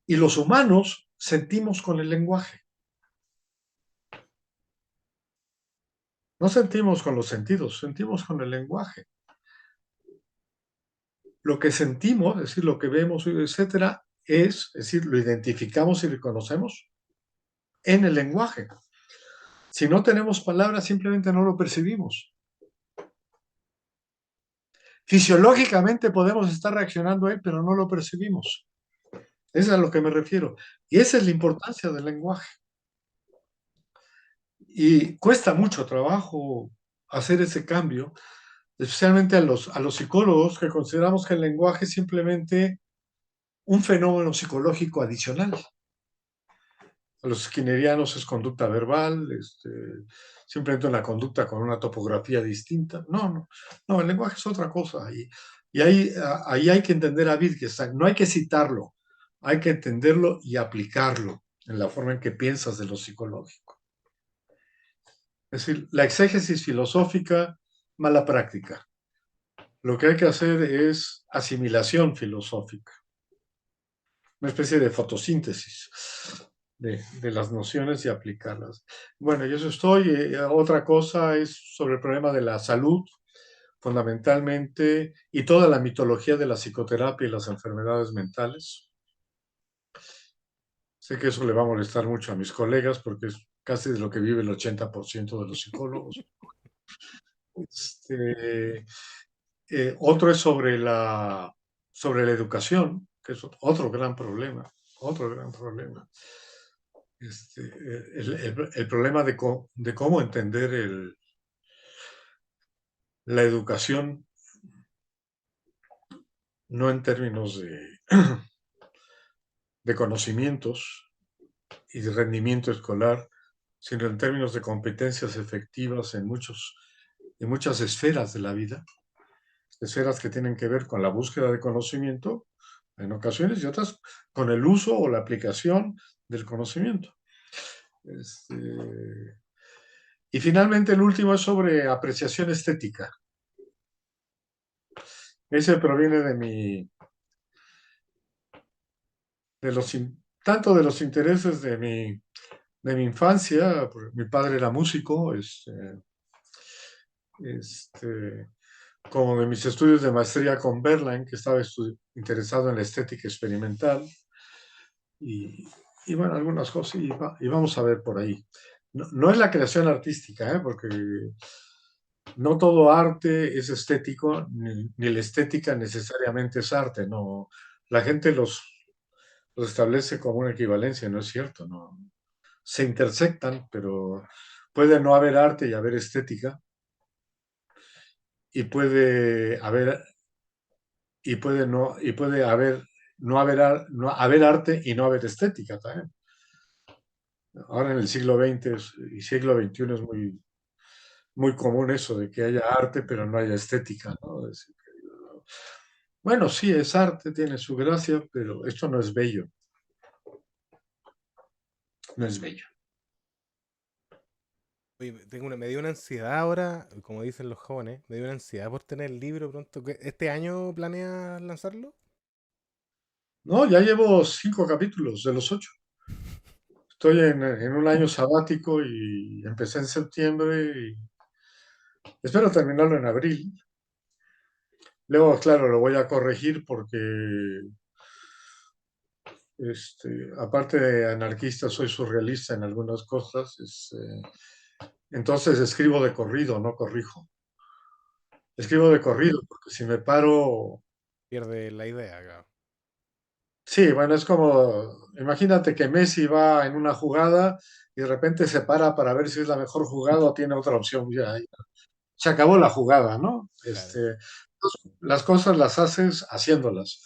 Y los humanos sentimos con el lenguaje. No sentimos con los sentidos, sentimos con el lenguaje. Lo que sentimos, es decir, lo que vemos, etcétera, es decir, lo identificamos y reconocemos en el lenguaje. Si no tenemos palabras, simplemente no lo percibimos. Fisiológicamente podemos estar reaccionando a él, pero no lo percibimos. Es a lo que me refiero. Y esa es la importancia del lenguaje. Y cuesta mucho trabajo hacer ese cambio, especialmente a los psicólogos que consideramos que el lenguaje es simplemente un fenómeno psicológico adicional. A los skinnerianos es conducta verbal, simplemente una conducta con una topografía distinta. No, no, no, el lenguaje es otra cosa. Y ahí hay que entender a Wittgenstein. No hay que citarlo, hay que entenderlo y aplicarlo en la forma en que piensas de lo psicológico. Es decir, la exégesis filosófica, mala práctica. Lo que hay que hacer es asimilación filosófica, una especie de fotosíntesis de las nociones y aplicarlas. Bueno, y eso estoy. Otra cosa es sobre el problema de la salud, fundamentalmente, y toda la mitología de la psicoterapia y las enfermedades mentales. Sé que eso le va a molestar mucho a mis colegas porque es casi de lo que vive el 80% de los psicólogos. Otro es sobre la educación, que es otro gran problema, otro gran problema. El problema de cómo entender la educación, no en términos de conocimientos y de rendimiento escolar, sino en términos de competencias efectivas en muchas esferas de la vida, esferas que tienen que ver con la búsqueda de conocimiento en ocasiones y otras con el uso o la aplicación del conocimiento. Y finalmente el último es sobre apreciación estética. Ese proviene tanto de los intereses de mi infancia. Mi padre era músico, como de mis estudios de maestría con Berlin, que estaba interesado en la estética experimental, y bueno, algunas cosas, y vamos a ver por ahí. No, no es la creación artística, porque no todo arte es estético, ni la estética necesariamente es arte, no. La gente los establece como una equivalencia, no es cierto, no. Se intersectan, pero puede no haber arte y haber estética, y puede haber, y puede haber, no haber arte y no haber estética también. Ahora en el siglo XX y siglo XXI es muy común eso de que haya arte pero no haya estética, ¿no? Es decir, bueno, sí, es arte, tiene su gracia, pero esto no es bello, no es bello. Oye, me dio una ansiedad ahora, como dicen los jóvenes, me dio una ansiedad por tener el libro pronto. ¿Este año planeas lanzarlo? No, ya llevo 5 capítulos de los 8. Estoy en un año sabático y empecé en septiembre y espero terminarlo en abril. Luego, claro, lo voy a corregir porque, aparte de anarquista, soy surrealista en algunas cosas. Entonces escribo de corrido, no corrijo. Escribo de corrido porque si me paro. Pierde la idea, claro. Sí, bueno, es como, imagínate que Messi va en una jugada y de repente se para ver si es la mejor jugada o tiene otra opción. Ya, se acabó la jugada, ¿no? Claro. Las cosas las haces haciéndolas.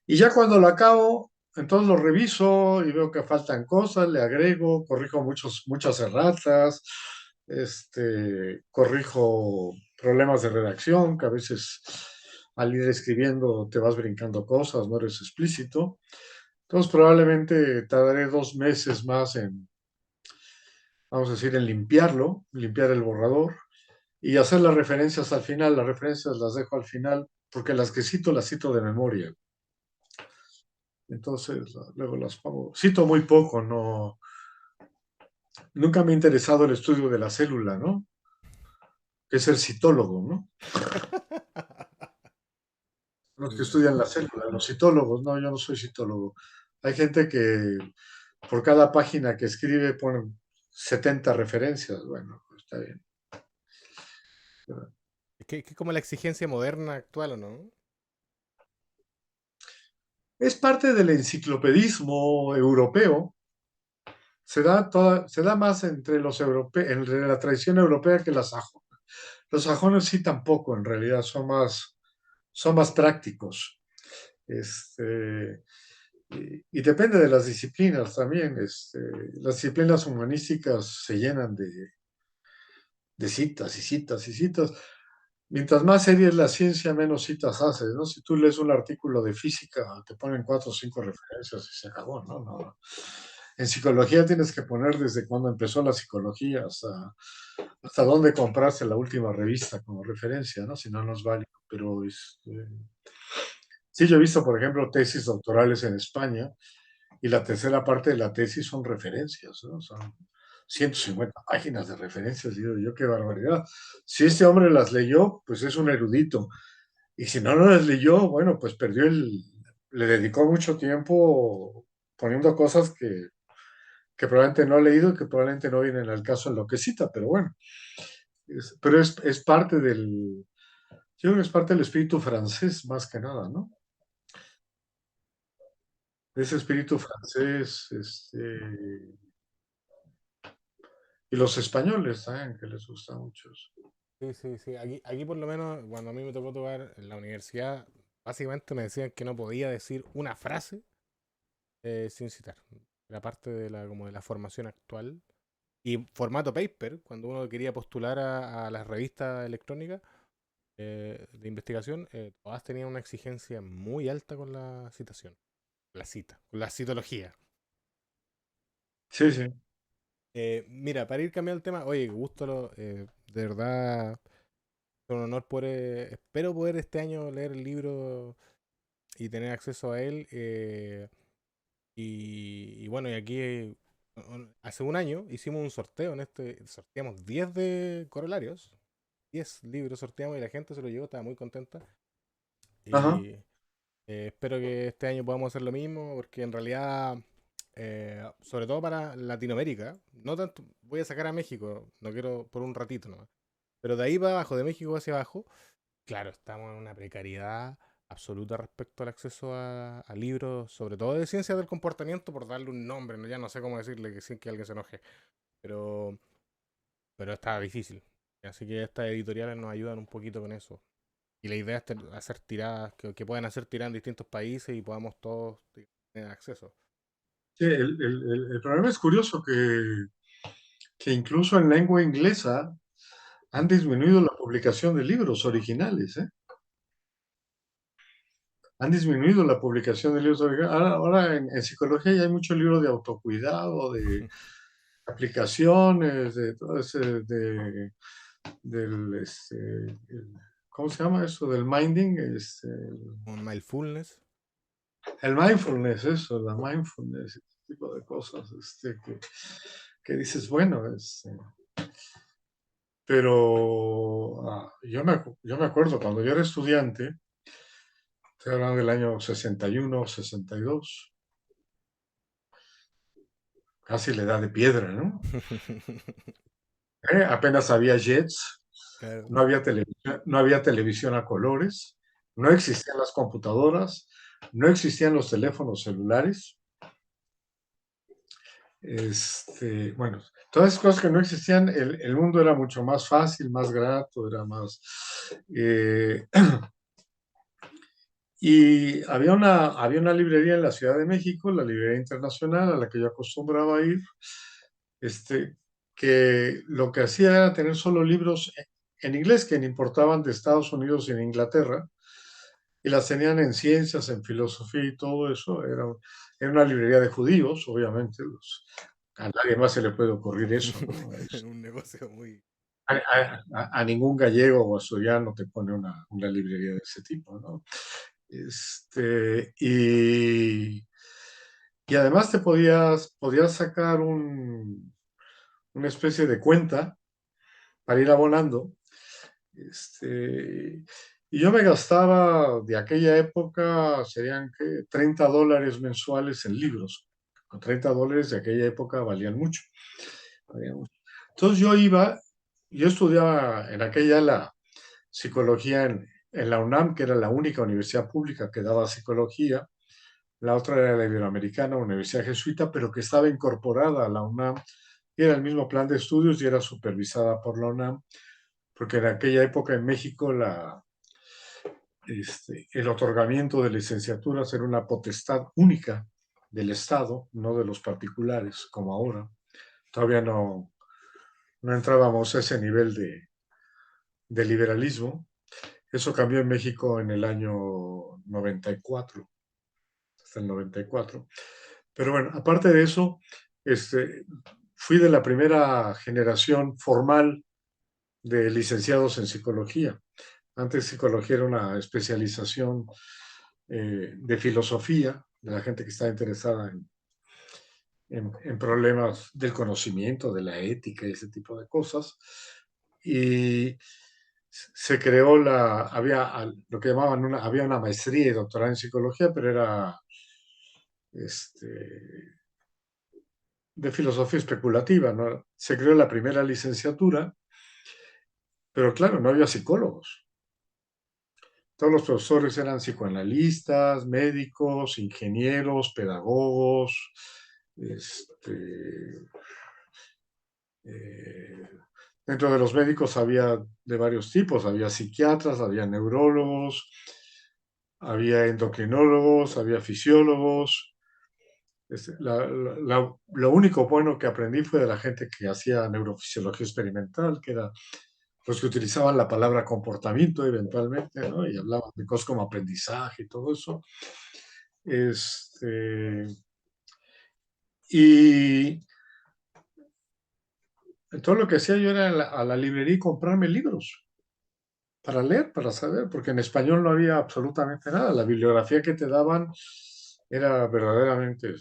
Y ya cuando lo acabo, entonces lo reviso y veo que faltan cosas, le agrego, corrijo muchas erratas, corrijo problemas de redacción, que a veces al ir escribiendo te vas brincando cosas, no eres explícito. Entonces probablemente tardaré 2 meses más vamos a decir, en limpiar el borrador y hacer las referencias al final. Las referencias las dejo al final porque las que cito las cito de memoria. Entonces, luego las pongo. Cito muy poco, no. Nunca me ha interesado el estudio de la célula, ¿no? Que es el citólogo, ¿no? Los que estudian la célula, los citólogos, no, yo no soy citólogo. Hay gente que por cada página que escribe ponen 70 referencias. Bueno, pues está bien. Es que como la exigencia moderna actual, ¿o no? Es parte del enciclopedismo europeo. Se da más entre los europeos, entre la tradición europea que la sajona. Los sajones sí tampoco, en realidad, son más prácticos. Este, y depende de las disciplinas también. Las disciplinas humanísticas se llenan de citas y citas y citas. Mientras más seria es la ciencia, menos citas haces, ¿no? Si tú lees un artículo de física, te ponen 4 o 5 referencias y se acabó, ¿no? No. En psicología tienes que poner desde cuándo empezó la psicología hasta dónde compraste la última revista como referencia, ¿no? Si no, no es válido. Pero sí, yo he visto, por ejemplo, tesis doctorales en España y la tercera parte de la tesis son referencias, ¿no? Son 150 páginas de referencias. Digo yo, qué barbaridad. Si este hombre las leyó, pues es un erudito. Y si no las leyó, bueno, pues le dedicó mucho tiempo poniendo cosas que probablemente no ha leído y que probablemente no vienen al caso en lo que cita, pero bueno, pero es parte yo creo que es parte del espíritu francés más que nada, ¿no? Ese espíritu francés, y los españoles también, que les gusta mucho eso. Sí, sí, sí. Aquí por lo menos, cuando a mí me tocó tocar en la universidad, básicamente me decían que no podía decir una frase sin citar. Era parte de como de la formación actual. Y formato paper, cuando uno quería postular a las revistas electrónicas de investigación, todas tenían una exigencia muy alta con la citación, la cita, con la citología. Sí, sí. Mira, para ir cambiando el tema, oye, gusto, de verdad, es un honor poder, espero poder este año leer el libro y tener acceso a él. Y bueno, y aquí hace un año hicimos un sorteo sorteamos 10 de corolarios, 10 libros sorteamos y la gente se lo llevó, estaba muy contenta. Ajá. Y espero que este año podamos hacer lo mismo, porque en realidad, sobre todo para Latinoamérica, no tanto, voy a sacar a México, no quiero por un ratito nomás. Pero de ahí para abajo, de México hacia abajo, claro, estamos en una precariedad absoluta respecto al acceso a libros, sobre todo de ciencias del comportamiento, por darle un nombre, ¿no? Ya no sé cómo decirle que sin que alguien se enoje, pero, pero está difícil. Así que estas editoriales nos ayudan un poquito con eso. Y la idea es hacer tiradas, que puedan hacer tiradas en distintos países y podamos todos tener acceso. Sí, el problema es curioso que incluso en lengua inglesa han Mm. disminuido la publicación de libros originales, ¿eh? Han disminuido la publicación de libros originales. Ahora en psicología ya hay mucho libro de autocuidado, de aplicaciones, de todo ese, del, ¿cómo se llama eso? Del minding, Un mindfulness. el mindfulness, eso, la mindfulness, ese tipo de cosas, que dices, bueno, pero yo me acuerdo cuando yo era estudiante, estoy hablando del año 61, 62, casi la edad de piedra, ¿no? Apenas había jets, Claro. no había televisión a colores, no existían las computadoras, no existían los teléfonos celulares. Bueno, todas esas cosas que no existían, el mundo era mucho más fácil, más grato, era más... eh, y había una librería en la Ciudad de México, la Librería Internacional, a la que yo acostumbraba a ir, este, que lo que hacía era tener solo libros en inglés que importaban de Estados Unidos y en Inglaterra, y las tenían en ciencias, en filosofía y todo eso. Era una librería de judíos, obviamente. A nadie más se le puede ocurrir eso, ¿no? Un negocio muy... A ningún gallego o asturiano te pone una librería de ese tipo, ¿no? Y además podías sacar una especie de cuenta para ir abonando. Y yo me gastaba de aquella época, serían ¿qué? $30 mensuales en libros. Con $30 de aquella época valían mucho. Entonces yo estudiaba en aquella la psicología en la UNAM, que era la única universidad pública que daba psicología. La otra era la Iberoamericana, Universidad Jesuita, pero que estaba incorporada a la UNAM. Y era el mismo plan de estudios y era supervisada por la UNAM, porque en aquella época en México el otorgamiento de licenciaturas era una potestad única del Estado, no de los particulares, como ahora. Todavía no entrábamos a ese nivel de liberalismo. Eso cambió en México en el año 94, hasta el 94. Pero bueno, aparte de eso, fui de la primera generación formal de licenciados en psicología. Antes psicología era una especialización de filosofía, de la gente que está interesada en problemas del conocimiento, de la ética y ese tipo de cosas. Y se creó lo que llamaban había una maestría y doctorado en psicología, pero era este, de filosofía especulativa, ¿no? Se creó la primera licenciatura, pero claro, no había psicólogos. Todos los profesores eran psicoanalistas, médicos, ingenieros, pedagogos, este, eh, dentro de los médicos había de varios tipos, había psiquiatras, había neurólogos, había endocrinólogos, había fisiólogos. Lo único bueno que aprendí fue de la gente que hacía neurofisiología experimental, que era los que utilizaban la palabra comportamiento eventualmente, ¿no? Y hablaban de cosas como aprendizaje y todo eso. Este, y todo lo que hacía yo era a la librería y comprarme libros para leer, para saber, porque en español no había absolutamente nada. La bibliografía que te daban era verdaderamente,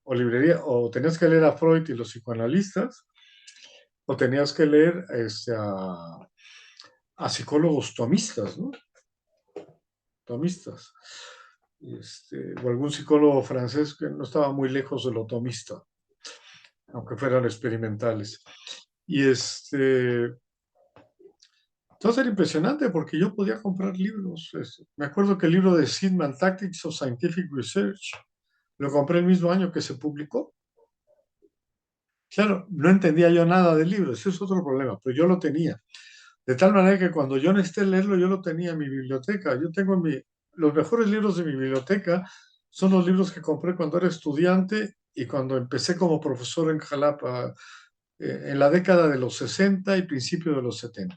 o librería, o tenías que leer a Freud y los psicoanalistas, o tenías que leer a psicólogos tomistas, ¿no? Tomistas. O algún psicólogo francés que no estaba muy lejos de lo tomista, aunque fueran experimentales. Y Entonces era impresionante porque yo podía comprar libros. Me acuerdo que el libro de Seidman, Tactics of Scientific Research, lo compré el mismo año que se publicó. Claro, no entendía yo nada del libro, ese es otro problema, pero yo lo tenía. De tal manera que cuando yo necesité leerlo, yo lo tenía en mi biblioteca. Yo tengo los mejores libros de mi biblioteca son los libros que compré cuando era estudiante y cuando empecé como profesor en Jalapa, en la década de los 60 y principio de los 70.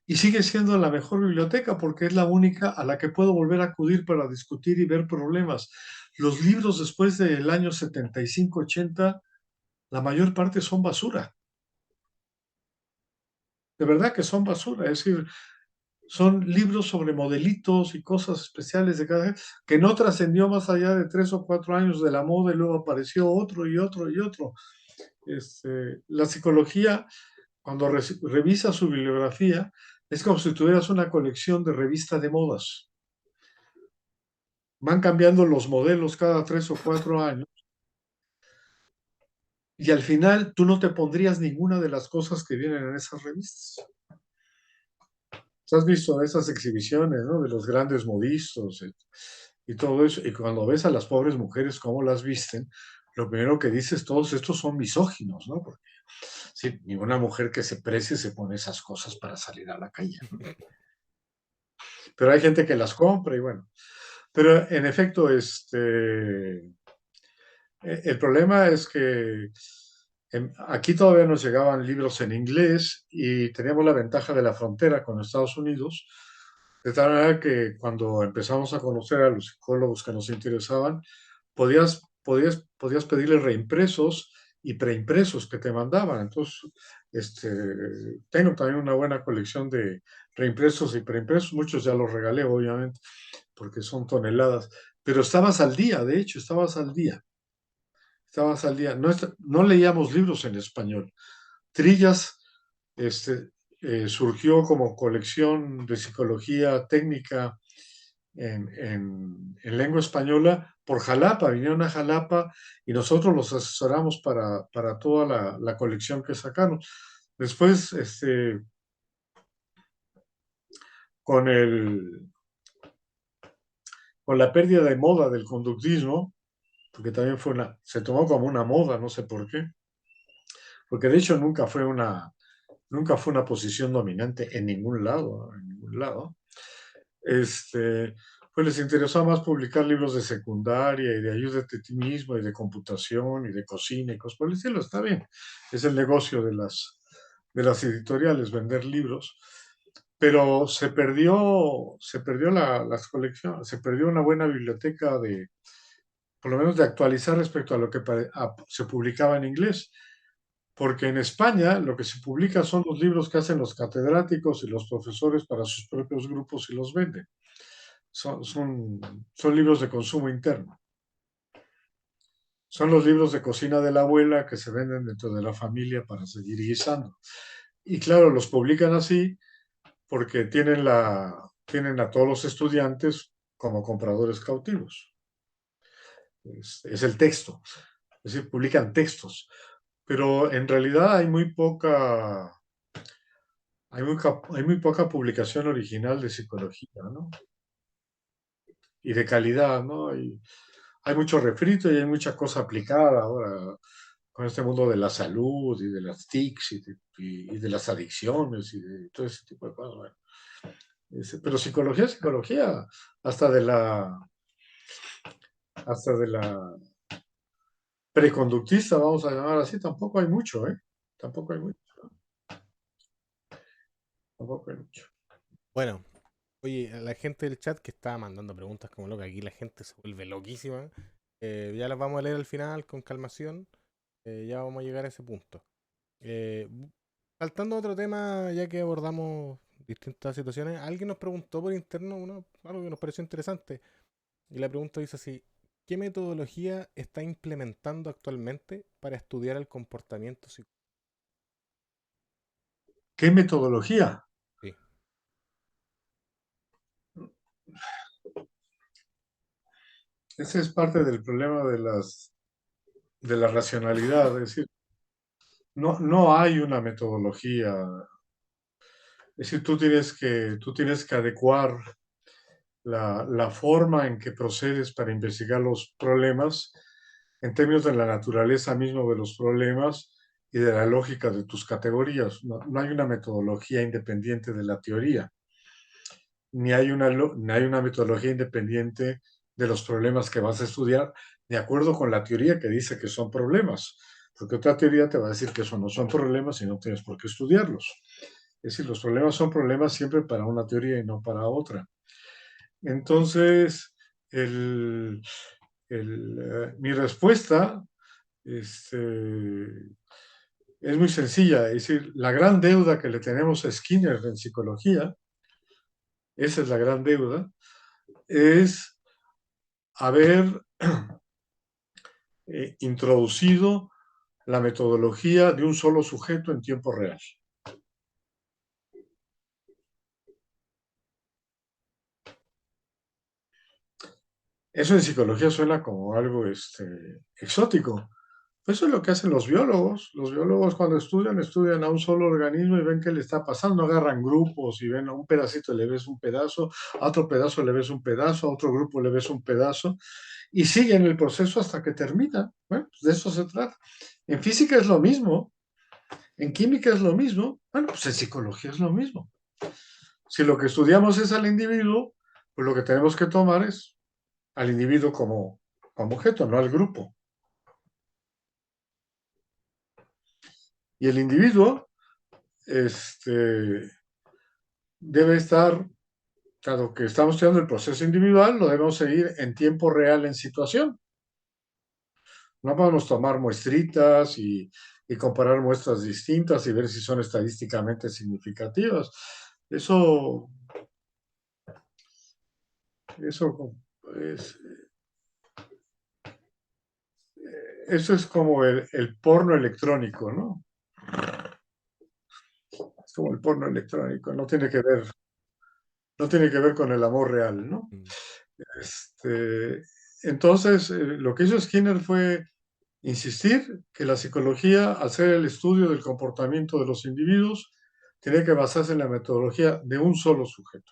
Y sigue siendo la mejor biblioteca porque es la única a la que puedo volver a acudir para discutir y ver problemas. Los libros después del año 75-80, la mayor parte son basura. De verdad que son basura. Es decir, son libros sobre modelitos y cosas especiales de cada que no trascendió más allá de 3 o 4 años de la moda y luego apareció otro y otro y otro. La psicología, cuando revisa su bibliografía, es como si tuvieras una colección de revistas de modas. Van cambiando los modelos cada 3 o 4 años y al final tú no te pondrías ninguna de las cosas que vienen en esas revistas. ¿Has visto esas exhibiciones, ¿no? De los grandes modistas y todo eso? Y cuando ves a las pobres mujeres cómo las visten, lo primero que dices, todos estos son misóginos, ¿no? Porque sí, ninguna mujer que se precie se pone esas cosas para salir a la calle, ¿no? Pero hay gente que las compra y bueno. Pero en efecto, el problema es que aquí todavía nos llegaban libros en inglés y teníamos la ventaja de la frontera con Estados Unidos, de tal manera que cuando empezamos a conocer a los psicólogos que nos interesaban, podías pedirles reimpresos y preimpresos que te mandaban. Entonces, tengo también una buena colección de reimpresos y preimpresos, muchos ya los regalé, obviamente, porque son toneladas, pero estabas al día, de hecho, estabas al día. No, no leíamos libros en español. Trillas surgió como colección de psicología técnica en lengua española por Jalapa. Vinieron a Jalapa y nosotros los asesoramos para toda la colección que sacaron. Después, con, con la pérdida de moda del conductismo, porque también se tomó como una moda, no sé por qué, porque de hecho nunca fue una posición dominante en ningún lado, en ningún lado. Pues les interesaba más publicar libros de secundaria y de ayuda de ti mismo y de computación y de cocina y cosas por el estilo. Está bien, es el negocio de las editoriales, vender libros, pero se perdió las colecciones, se perdió una buena biblioteca por lo menos de actualizar respecto a lo que se publicaba en inglés. Porque en España lo que se publica son los libros que hacen los catedráticos y los profesores para sus propios grupos y los venden. Son libros de consumo interno. Son los libros de cocina de la abuela que se venden dentro de la familia para seguir guisando. Y claro, los publican así porque tienen a todos los estudiantes como compradores cautivos. Es el texto. Es decir, publican textos. Pero en realidad hay muy poca publicación original de psicología, ¿no? Y de calidad, ¿no? Y hay mucho refrito y hay mucha cosa aplicada ahora con este mundo de la salud y de las TICs y de las adicciones y de todo ese tipo de cosas. Bueno, pero psicología, hasta hasta de la preconductista, vamos a llamar así, tampoco hay mucho, ¿eh? Tampoco hay mucho, tampoco hay mucho. Bueno, oye, a la gente del chat que estaba mandando preguntas como loca, aquí la gente se vuelve loquísima. Ya las vamos a leer al final con calmación. Ya vamos a llegar a ese punto. Eh, Saltando a otro tema, ya que abordamos distintas situaciones, alguien nos preguntó por interno algo que nos pareció interesante. Y la pregunta dice así: ¿qué metodología está implementando actualmente para estudiar el comportamiento psicológico? ¿Qué metodología? Sí. Ese es parte del problema de la racionalidad, es decir, no hay una metodología. Es decir, tú tienes que adecuar la forma en que procedes para investigar los problemas en términos de la naturaleza misma de los problemas y de la lógica de tus categorías. No hay una metodología independiente de la teoría, ni hay una metodología independiente de los problemas que vas a estudiar, de acuerdo con la teoría que dice que son problemas, porque otra teoría te va a decir que eso no son problemas y no tienes por qué estudiarlos. Es decir, los problemas son problemas siempre para una teoría y no para otra. Entonces, mi respuesta este, es muy sencilla. Es decir, la gran deuda que le tenemos a Skinner en psicología, esa es la gran deuda, es haber introducido la metodología de un solo sujeto en tiempo real. Eso en psicología suena como algo exótico. Eso es lo que hacen los biólogos. Los biólogos cuando estudian a un solo organismo y ven qué le está pasando, agarran grupos y ven a un pedacito le ves un pedazo, a otro pedazo le ves un pedazo, a otro grupo le ves un pedazo y siguen el proceso hasta que termina. Bueno, pues de eso se trata. En física es lo mismo, en química es lo mismo, bueno, pues en psicología es lo mismo. Si lo que estudiamos es al individuo, pues lo que tenemos que tomar es al individuo como objeto, no al grupo. Y el individuo debe estar, dado que estamos estudiando el proceso individual, lo debemos seguir en tiempo real en situación. No podemos tomar muestritas y comparar muestras distintas y ver si son estadísticamente significativas. Eso, eso es, eso es como el porno electrónico, ¿no? Es como el porno electrónico, no tiene que ver con el amor real, ¿no? Mm. Este, entonces, lo que hizo Skinner fue insistir que la psicología, al ser el estudio del comportamiento de los individuos, tiene que basarse en la metodología de un solo sujeto.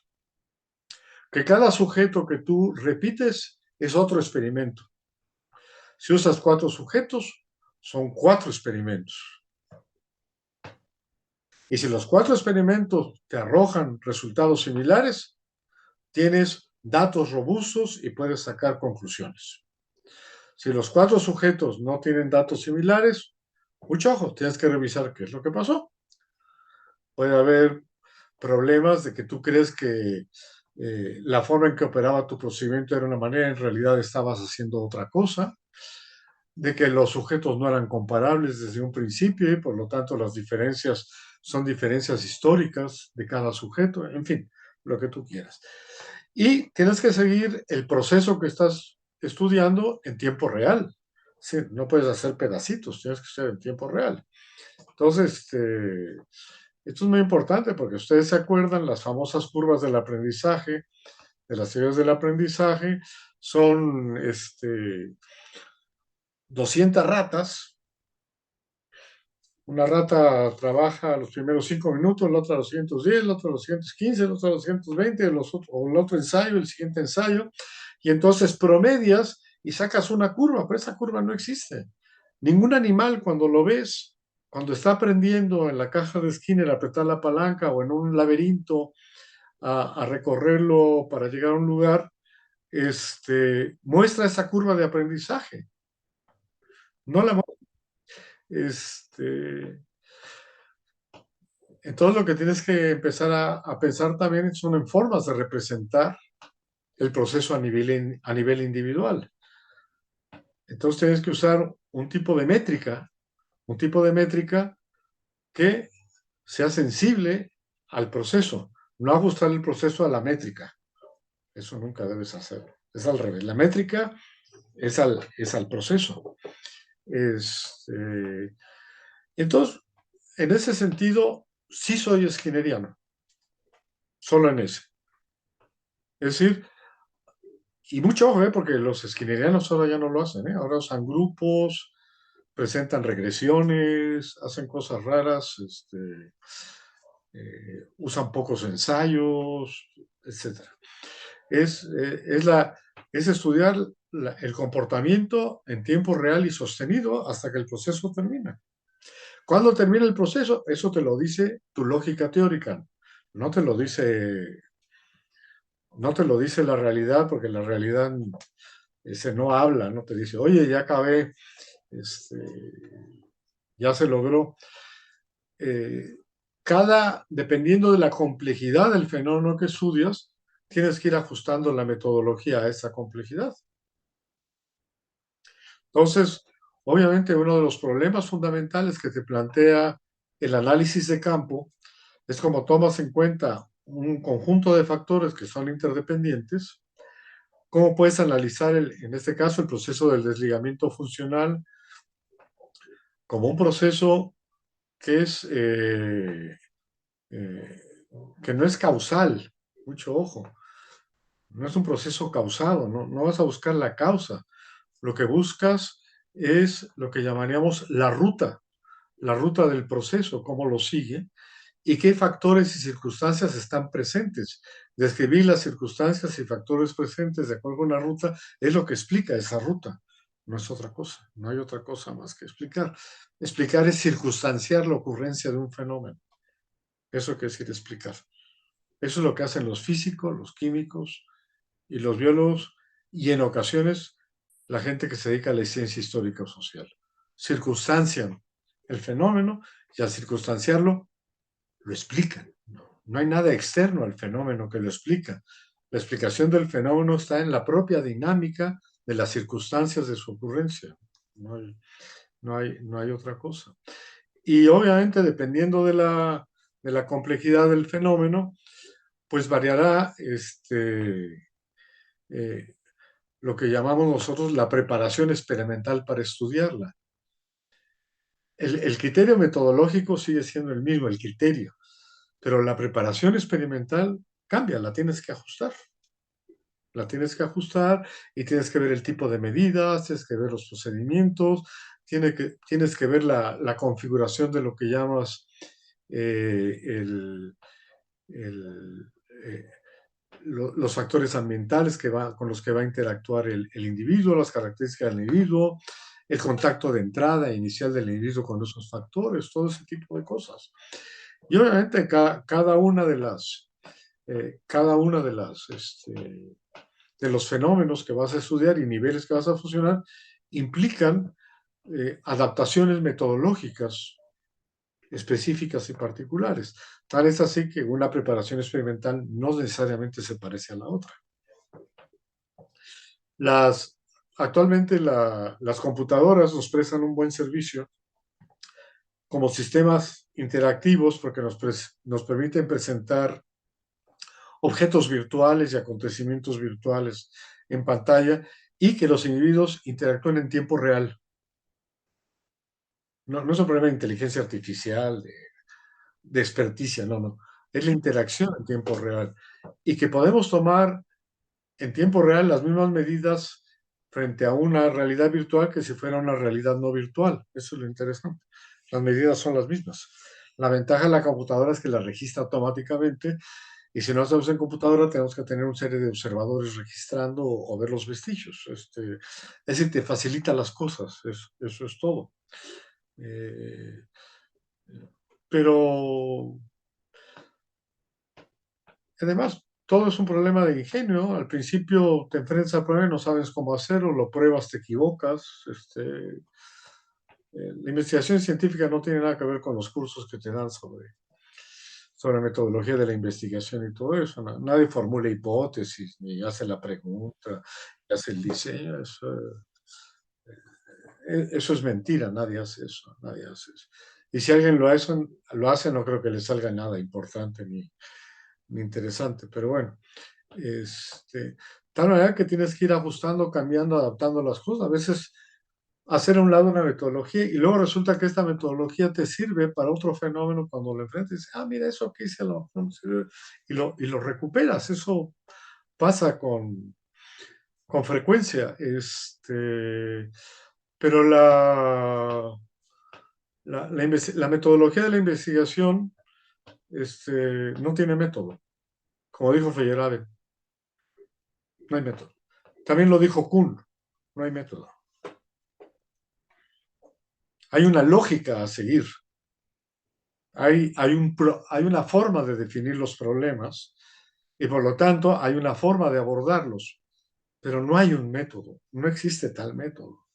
Que cada sujeto que tú repites es otro experimento. Si usas 4 sujetos, son 4 experimentos. Y si los 4 experimentos te arrojan resultados similares, tienes datos robustos y puedes sacar conclusiones. Si los 4 sujetos no tienen datos similares, mucho ojo, tienes que revisar qué es lo que pasó. Puede haber problemas de que tú crees que la forma en que operaba tu procedimiento era una manera, en realidad estabas haciendo otra cosa, de que los sujetos no eran comparables desde un principio y por lo tanto las diferencias son diferencias históricas de cada sujeto, en fin, lo que tú quieras. Y tienes que seguir el proceso que estás estudiando en tiempo real. Sí, no puedes hacer pedacitos, tienes que ser en tiempo real. Entonces, esto es muy importante porque ustedes se acuerdan las famosas curvas del aprendizaje, de las teorías del aprendizaje, son 200 ratas. Una rata trabaja los primeros 5 minutos, la otra los siguientes 10, la otra los siguientes 15, la otra los siguientes 20, o el otro ensayo, el siguiente ensayo, y entonces promedias y sacas una curva, pero esa curva no existe. Ningún animal cuando lo ves, cuando está aprendiendo en la caja de Skinner a apretar la palanca o en un laberinto a recorrerlo para llegar a un lugar, muestra esa curva de aprendizaje. No la este, Entonces lo que tienes que empezar a pensar también son en formas de representar el proceso a nivel individual. Entonces tienes que usar un tipo de métrica que sea sensible al proceso, no ajustar el proceso a la métrica. Eso nunca debes hacerlo. Es al revés. La métrica es al proceso. Entonces, en ese sentido, sí soy skinneriano, solo en ese. Es decir, y mucho ojo, porque los skinnerianos ahora ya no lo hacen, ahora usan grupos, presentan regresiones, hacen cosas raras, usan pocos ensayos, etcétera. Es estudiar el comportamiento en tiempo real y sostenido hasta que el proceso termina. ¿Cuándo termina el proceso? Eso te lo dice tu lógica teórica. No te lo dice, no te lo dice la realidad, porque la realidad ese no habla, no te dice, oye, ya acabé, este, ya se logró. Eh, Dependiendo de la complejidad del fenómeno que estudias, tienes que ir ajustando la metodología a esa complejidad. Entonces, obviamente, uno de los problemas fundamentales que te plantea el análisis de campo es cómo tomas en cuenta un conjunto de factores que son interdependientes, cómo puedes analizar, en este caso, el proceso del desligamiento funcional como un proceso que es eh, que no es causal, mucho ojo, no es un proceso causado, no vas a buscar la causa, lo que buscas es lo que llamaríamos la ruta del proceso, cómo lo sigue y qué factores y circunstancias están presentes. Describir las circunstancias y factores presentes de acuerdo con la ruta es lo que explica esa ruta, no es otra cosa, no hay otra cosa más que explicar. Explicar es circunstanciar la ocurrencia de un fenómeno, eso quiere decir explicar. Eso es lo que hacen los físicos, los químicos y los biólogos y en ocasiones la gente que se dedica a la ciencia histórica o social. Circunstancian el fenómeno y al circunstanciarlo lo explican. No hay nada externo al fenómeno que lo explica. La explicación del fenómeno está en la propia dinámica de las circunstancias de su ocurrencia. No hay otra cosa. Y obviamente, dependiendo de la complejidad del fenómeno, pues variará eh, lo que llamamos nosotros la preparación experimental para estudiarla. El criterio metodológico sigue siendo el mismo, el criterio, pero la preparación experimental cambia, la tienes que ajustar. La tienes que ajustar y tienes que ver el tipo de medidas, tienes que ver los procedimientos, tienes que ver la configuración de lo que llamas eh, el, el, eh, los factores ambientales con los que va a interactuar el individuo, las características del individuo, el contacto de entrada inicial del individuo con esos factores, todo ese tipo de cosas. Y obviamente cada una de los fenómenos que vas a estudiar y niveles que vas a fusionar implican adaptaciones metodológicas específicas y particulares. Tal es así que una preparación experimental no necesariamente se parece a la otra. Las, Actualmente las computadoras nos prestan un buen servicio como sistemas interactivos porque nos permiten presentar objetos virtuales y acontecimientos virtuales en pantalla y que los individuos interactúen en tiempo real. No es un problema de inteligencia artificial, de experticia, no. Es la interacción en tiempo real. Y que podemos tomar en tiempo real las mismas medidas frente a una realidad virtual que si fuera una realidad no virtual. Eso es lo interesante. Las medidas son las mismas. La ventaja de la computadora es que la registra automáticamente y si no estamos en computadora tenemos que tener una serie de observadores registrando o ver los vestigios. Es decir, te facilita las cosas. Eso es todo. Eh, pero además, todo es un problema de ingenio. Al principio te enfrentas al problema y no sabes cómo hacerlo, lo pruebas, te equivocas. La investigación científica no tiene nada que ver con los cursos que te dan sobre metodología de la investigación y todo eso. Nadie formula hipótesis, ni hace la pregunta, ni hace el diseño. Eso es mentira, nadie hace eso, nadie hace eso. Y si alguien lo hace, no creo que le salga nada importante ni interesante, pero bueno. Tal manera que tienes que ir ajustando, cambiando, adaptando las cosas. A veces hacer a un lado una metodología y luego resulta que esta metodología te sirve para otro fenómeno cuando lo enfrentas y dices, mira, eso que hice no me sirve", y lo recuperas. Eso pasa con frecuencia. Pero la metodología de la investigación no tiene método. Como dijo Feyerabend, no hay método. También lo dijo Kuhn, no hay método. Hay una lógica a seguir. Hay una forma de definir los problemas y por lo tanto hay una forma de abordarlos, pero no hay un método, no existe tal método.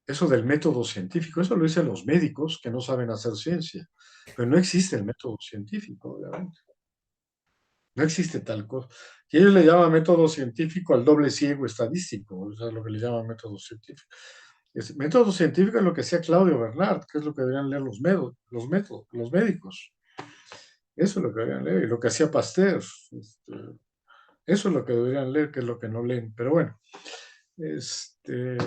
Eso del método científico, eso lo dicen los médicos que no saben hacer ciencia, pero no existe el método científico, obviamente. No existe tal cosa. Y ellos le llaman método científico al doble ciego estadístico, o sea, lo que le llaman método científico. Método científico es lo que hacía Claudio Bernard, que es lo que deberían leer los médicos. Eso es lo que deberían leer, y lo que hacía Pasteur. Eso es lo que deberían leer, que es lo que no leen. Pero bueno, este,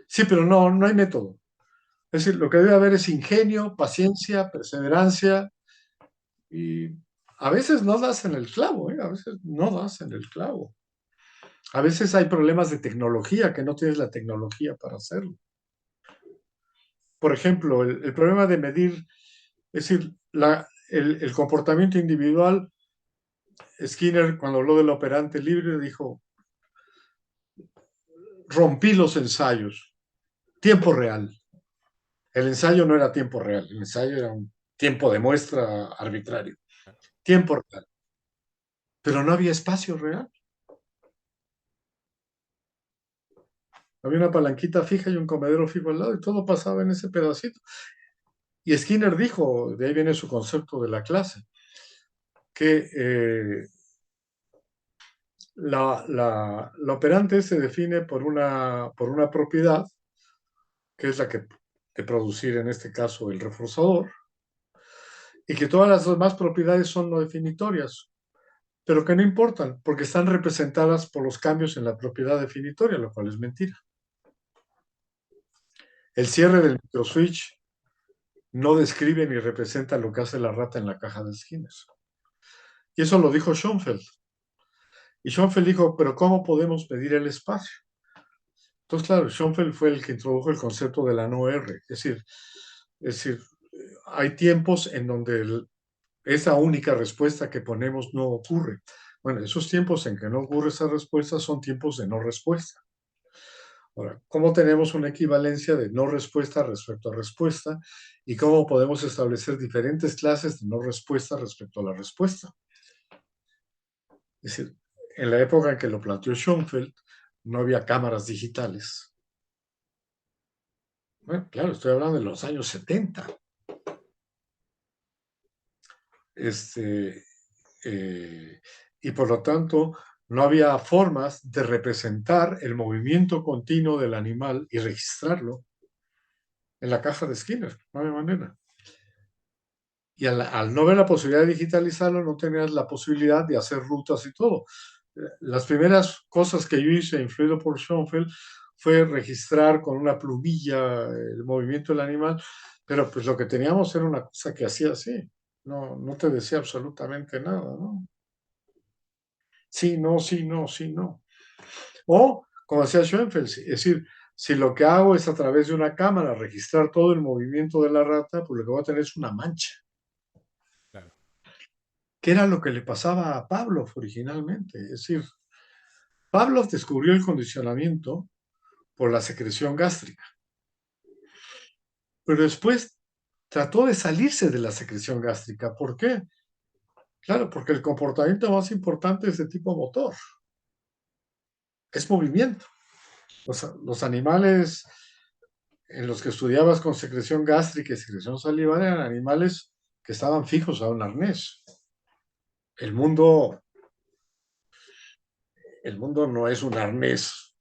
sí, pero no hay método. Es decir, lo que debe haber es ingenio, paciencia, perseverancia, y a veces no das en el clavo, ¿eh? A veces no das en el clavo. A veces hay problemas de tecnología que no tienes la tecnología para hacerlo. Por ejemplo, el problema de medir, es decir, el comportamiento individual. Skinner, cuando habló del operante libre, dijo, rompí los ensayos, tiempo real. El ensayo no era tiempo real, el ensayo era un tiempo de muestra arbitrario, tiempo real. Pero no había espacio real. Había una palanquita fija y un comedero fijo al lado y todo pasaba en ese pedacito. Y Skinner dijo, de ahí viene su concepto de la clase, que la operante se define por una propiedad, que es la que de producir en este caso el reforzador, y que todas las demás propiedades son no definitorias, pero que no importan, porque están representadas por los cambios en la propiedad definitoria, lo cual es mentira. El cierre del microswitch no describe ni representa lo que hace la rata en la caja de Skinner. Y eso lo dijo Schoenfeld. Y Schoenfeld dijo, pero ¿cómo podemos medir el espacio? Entonces, claro, Schoenfeld fue el que introdujo el concepto de la no R. Es decir, hay tiempos en donde esa única respuesta que ponemos no ocurre. Bueno, esos tiempos en que no ocurre esa respuesta son tiempos de no respuesta. Ahora, ¿cómo tenemos una equivalencia de no respuesta respecto a respuesta? ¿Y cómo podemos establecer diferentes clases de no respuesta respecto a la respuesta? Es decir, en la época en que lo planteó Schoenfeld, no había cámaras digitales. Bueno, claro, estoy hablando de los años 70. Este, y por lo tanto, no había formas de representar el movimiento continuo del animal y registrarlo en la caja de Skinner. No había manera. Y al no ver la posibilidad de digitalizarlo, no tenías la posibilidad de hacer rutas y todo. Las primeras cosas que yo hice, influido por Schoenfeld, fue registrar con una plumilla el movimiento del animal, pero pues lo que teníamos era una cosa que hacía así, no te decía absolutamente nada, ¿no? Sí, no, sí, no, sí, no. O, como decía Schoenfeld, es decir, si lo que hago es a través de una cámara registrar todo el movimiento de la rata, pues lo que voy a tener es una mancha. Claro. Que era lo que le pasaba a Pavlov originalmente. Es decir, Pavlov descubrió el condicionamiento por la secreción gástrica, pero después trató de salirse de la secreción gástrica. ¿Por qué? Claro, porque el comportamiento más importante es de tipo motor, es movimiento. Los animales en los que estudiabas con secreción gástrica y secreción salivar eran animales que estaban fijos a un arnés. El mundo, el mundo no es un arnés,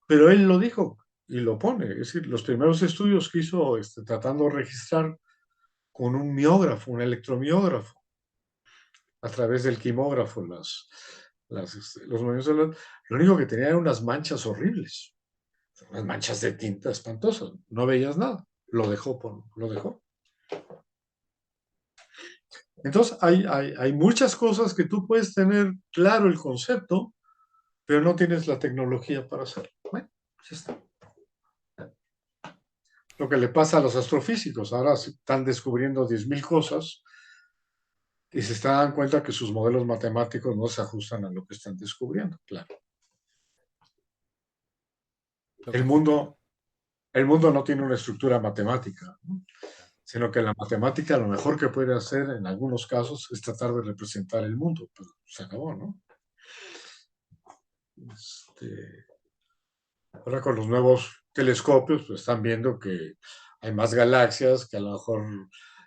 pero él lo dijo y lo pone. Es decir, los primeros estudios que hizo tratando de registrar con un miógrafo, un electromiógrafo, a través del quimógrafo, los movimientos lo único que tenía eran unas manchas horribles, unas manchas de tinta espantosas. No veías nada. Lo dejó. Entonces, hay muchas cosas que tú puedes tener claro el concepto, pero no tienes la tecnología para hacerlo. Bueno, pues ya está. lo que le pasa a los astrofísicos. Ahora se están descubriendo 10.000 cosas y se dan cuenta que sus modelos matemáticos no se ajustan a lo que están descubriendo. Claro. Lo El confirma. mundo, el mundo no tiene una estructura matemática, ¿no? Sino que la matemática lo mejor que puede hacer en algunos casos es tratar de representar el mundo. Pero se acabó, ¿no? Este, ahora con los nuevos telescopios pues, están viendo que hay más galaxias, que a lo mejor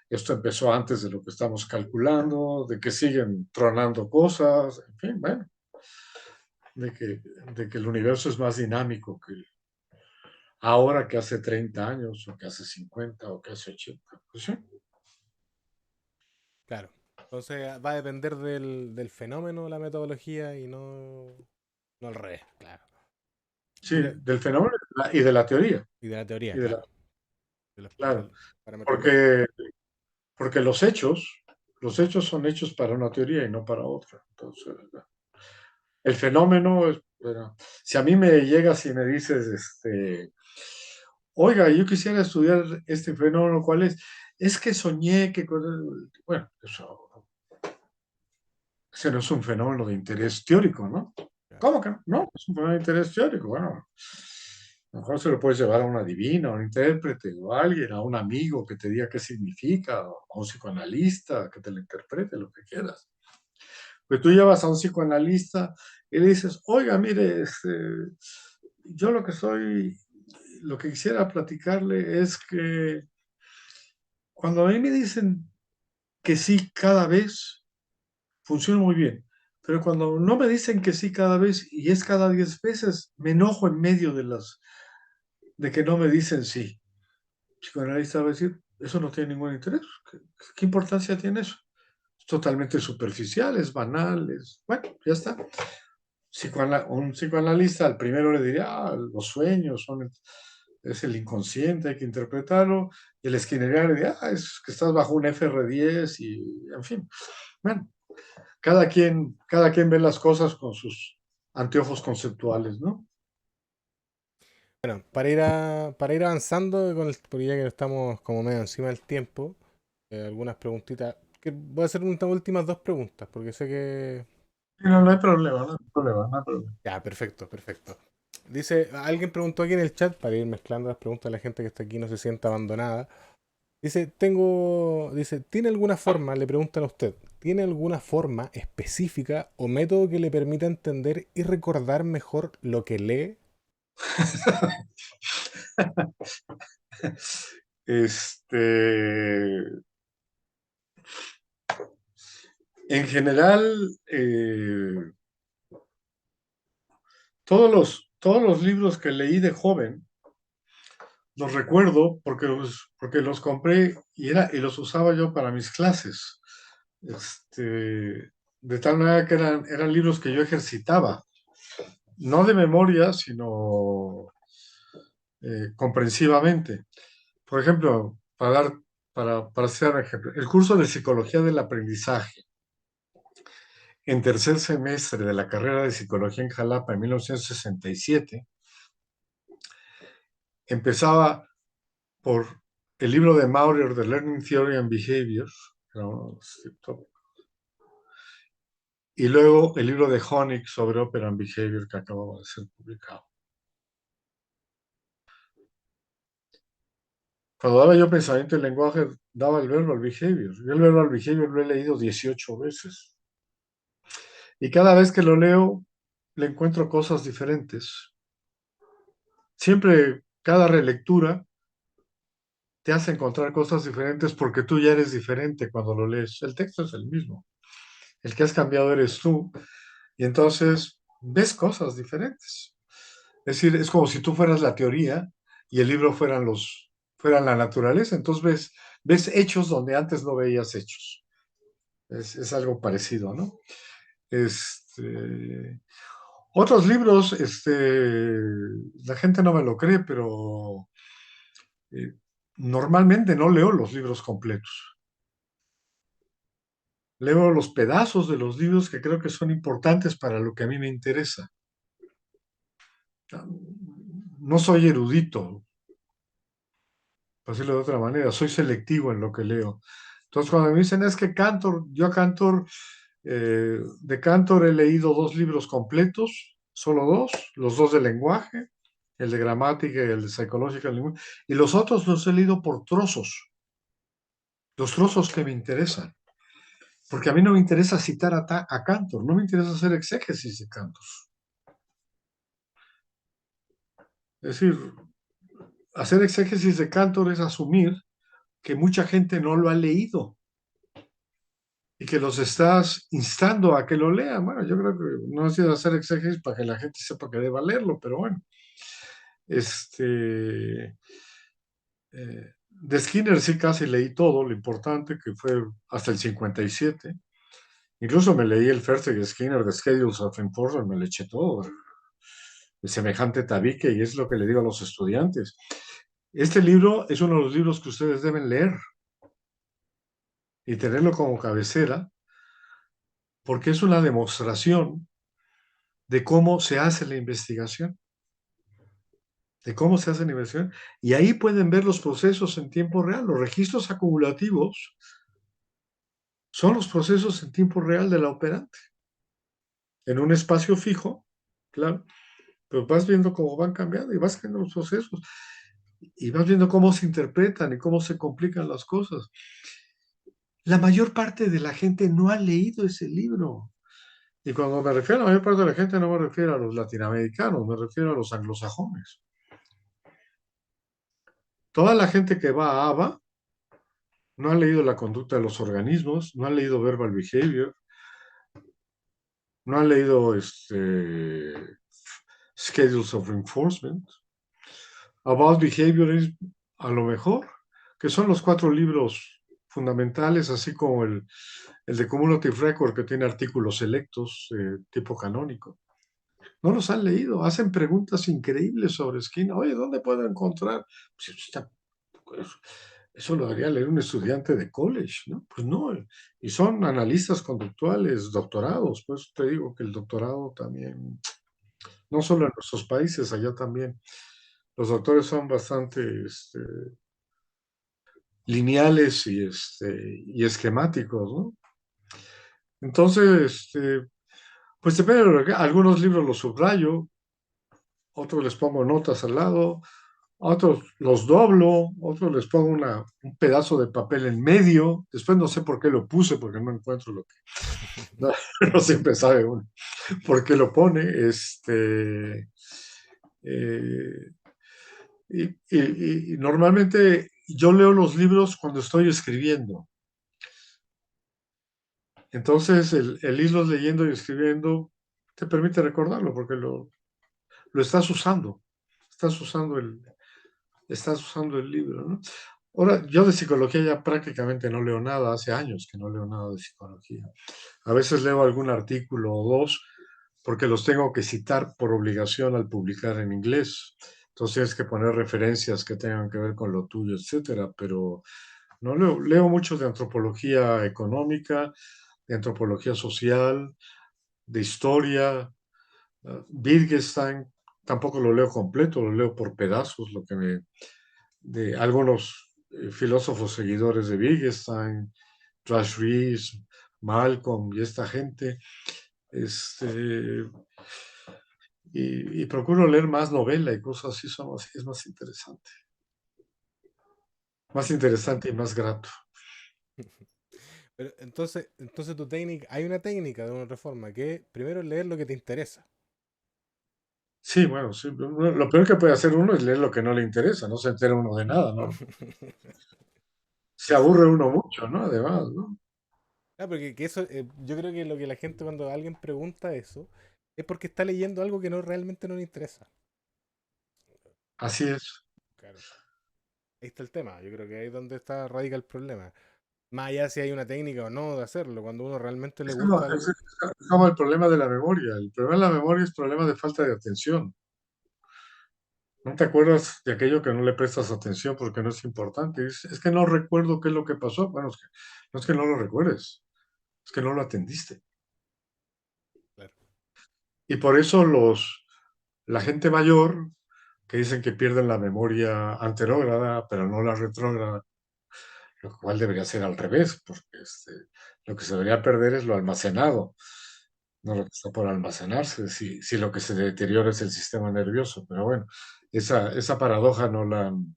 esto empezó antes de lo que estamos calculando, de que siguen tronando cosas, en fin, bueno, de que, de que el universo es más dinámico que ahora que hace 30 años, o que hace 50 o que hace 80. Pues sí, Claro. Entonces va a depender del fenómeno, la metodología y no al revés, claro. sí, Mira, del fenómeno y de la teoría. y de la teoría, Y de la, claro. De los claro, parámetros de la teoría. porque, porque los hechos son hechos para una teoría y no para otra. Entonces, el fenómeno es, bueno, si a mí me llegas y me dices, oiga, yo quisiera estudiar este fenómeno, ¿cuál es? Es que soñé que, bueno, eso, ese no es un fenómeno de interés teórico, ¿no? Claro. ¿Cómo que no? No, es un fenómeno de interés teórico. Bueno, a lo mejor se lo puedes llevar a una divina, a un intérprete, o a alguien, a un amigo que te diga qué significa, o a un psicoanalista que te lo interprete, lo que quieras. Pues tú llevas a un psicoanalista y le dices, oiga, mire, yo lo que quisiera platicarle es que cuando a mí me dicen que sí cada vez, funciona muy bien. Pero cuando no me dicen que sí cada vez y es cada 10 veces, me enojo en medio de que no me dicen sí. El psicoanalista va a decir, eso no tiene ningún interés. ¿Qué importancia tiene eso? Es totalmente superficial, es banal, bueno, ya está. Un psicoanalista al primero le diría, los sueños es el inconsciente, hay que interpretarlo, y el esquineriano le diría, es que estás bajo un FR10 y, en fin, bueno, cada quien ve las cosas con sus anteojos conceptuales, ¿no? Bueno, para ir avanzando, porque ya que estamos como medio encima del tiempo, algunas preguntitas. Voy a hacer unas últimas dos preguntas, porque sé que... No, no hay problema, no hay problema, no hay problema. Ya, perfecto, perfecto. Dice, alguien preguntó aquí en el chat, para ir mezclando las preguntas de la gente que está aquí no se sienta abandonada. Dice, ¿tiene alguna forma, le preguntan a usted, ¿tiene alguna forma específica o método que le permita entender y recordar mejor lo que lee? Este, en general, todos los libros que leí de joven, los recuerdo porque los compré y los usaba yo para mis clases. De tal manera que eran libros que yo ejercitaba, no de memoria, sino comprensivamente. Por ejemplo, para hacer un ejemplo, el curso de Psicología del Aprendizaje en tercer semestre de la carrera de Psicología en Jalapa en 1967 empezaba por el libro de Maurer, The Learning Theory and Behavior, ¿no? Y luego el libro de Honig sobre Opera and Behavior que acababa de ser publicado. Cuando daba yo pensamiento y lenguaje, daba el verbo al behavior. Yo el verbo al behavior lo he leído 18 veces. Y cada vez que lo leo, le encuentro cosas diferentes. Siempre, cada relectura te hace encontrar cosas diferentes porque tú ya eres diferente cuando lo lees. El texto es el mismo. El que has cambiado eres tú. Y entonces ves cosas diferentes. Es decir, es como si tú fueras la teoría y el libro fueran la naturaleza. Entonces ves hechos donde antes no veías hechos. Es algo parecido, ¿no? Este, otros libros, la gente no me lo cree, pero eh, normalmente no leo los libros completos. Leo los pedazos de los libros que creo que son importantes para lo que a mí me interesa. No soy erudito, por decirlo de otra manera, soy selectivo en lo que leo. Entonces, cuando me dicen es que Cantor, yo a Cantor, de Cantor he leído 2 libros completos, solo dos, los dos de lenguaje, el de gramática y el de Psychological Language, y los otros los he leído por trozos, los trozos que me interesan, porque a mí no me interesa citar a Cantor, no me interesa hacer exégesis de Cantor. Es decir, hacer exégesis de Cantor es asumir que mucha gente no lo ha leído y que los estás instando a que lo lean. Bueno, yo creo que no ha sido hacer exégesis para que la gente sepa que deba leerlo, pero bueno. De Skinner sí casi leí todo, lo importante que fue hasta el 57. Incluso me leí el Fertig Skinner de Schedules of Enforcement, me le eché todo, el semejante tabique, y es lo que le digo a los estudiantes. Este libro es uno de los libros que ustedes deben leer y tenerlo como cabecera, porque es una demostración de cómo se hace la investigación, de cómo se hace la investigación, y ahí pueden ver los procesos en tiempo real. Los registros acumulativos son los procesos en tiempo real de la operante, en un espacio fijo, claro, pero vas viendo cómo van cambiando y vas viendo los procesos y vas viendo cómo se interpretan y cómo se complican las cosas. La mayor parte de la gente no ha leído ese libro. Y cuando me refiero a la mayor parte de la gente, no me refiero a los latinoamericanos, me refiero a los anglosajones. Toda la gente que va a ABA no ha leído la conducta de los organismos, no ha leído verbal behavior, no ha leído schedules of reinforcement. About behavior es a lo mejor, que son los 4 libros fundamentales, así como el de Cumulative Record, que tiene artículos selectos, tipo canónico. No los han leído, hacen preguntas increíbles sobre Skinner. Oye, ¿dónde puedo encontrar? Pues, eso lo debería leer un estudiante de college, ¿no? Pues no, y son analistas conductuales, doctorados, pues te digo que el doctorado también, no solo en nuestros países, allá también, los doctores son bastante lineales y esquemáticos, ¿no? Entonces, pues depende, algunos libros los subrayo, otros les pongo notas al lado, otros los doblo, otros les pongo un pedazo de papel en medio. Después no sé por qué lo puse, porque no encuentro lo que. No, no siempre sabe uno por qué lo pone. Eh, y normalmente yo leo los libros cuando estoy escribiendo. Entonces, el irlos leyendo y escribiendo te permite recordarlo, porque lo estás usando. Estás usando estás usando el libro, ¿no? Ahora, yo de psicología ya prácticamente no leo nada, hace años que no leo nada de psicología. A veces leo algún artículo o dos porque los tengo que citar por obligación al publicar en inglés. Entonces tienes que poner referencias que tengan que ver con lo tuyo, etcétera, pero no leo mucho de antropología económica, de antropología social, de historia, Wittgenstein, tampoco lo leo completo, lo leo por pedazos, de algunos filósofos seguidores de Wittgenstein, Trash Rees, Malcolm y esta gente, este, y procuro leer más novela y cosas así, es más interesante y más grato. Pero entonces tu técnica, hay una técnica de una reforma que es primero leer lo que te interesa. Sí, bueno, sí, lo peor que puede hacer uno es leer lo que no le interesa, no se entera uno de nada, ¿no? Se aburre uno mucho, ¿no? Además, ¿no? Ah, porque que eso, yo creo que lo que la gente cuando alguien pregunta eso es porque está leyendo algo que no realmente no le interesa. Así es. Claro. Ahí está el tema. Yo creo que ahí es donde está radica el problema. Más allá si hay una técnica o no de hacerlo, cuando uno realmente le gusta algo. Es como el problema de la memoria. El problema de la memoria es problema de falta de atención. ¿No te acuerdas de aquello que no le prestas atención porque no es importante? Es que no recuerdo qué es lo que pasó. Bueno, no es que no lo recuerdes, es que no lo atendiste. Claro. Y por eso la gente mayor que dicen que pierden la memoria anterógrada, pero no la retrógrada, lo cual debería ser al revés, porque lo que se debería perder es lo almacenado, no lo que está por almacenarse, si lo que se deteriora es el sistema nervioso. Pero bueno, esa paradoja no la han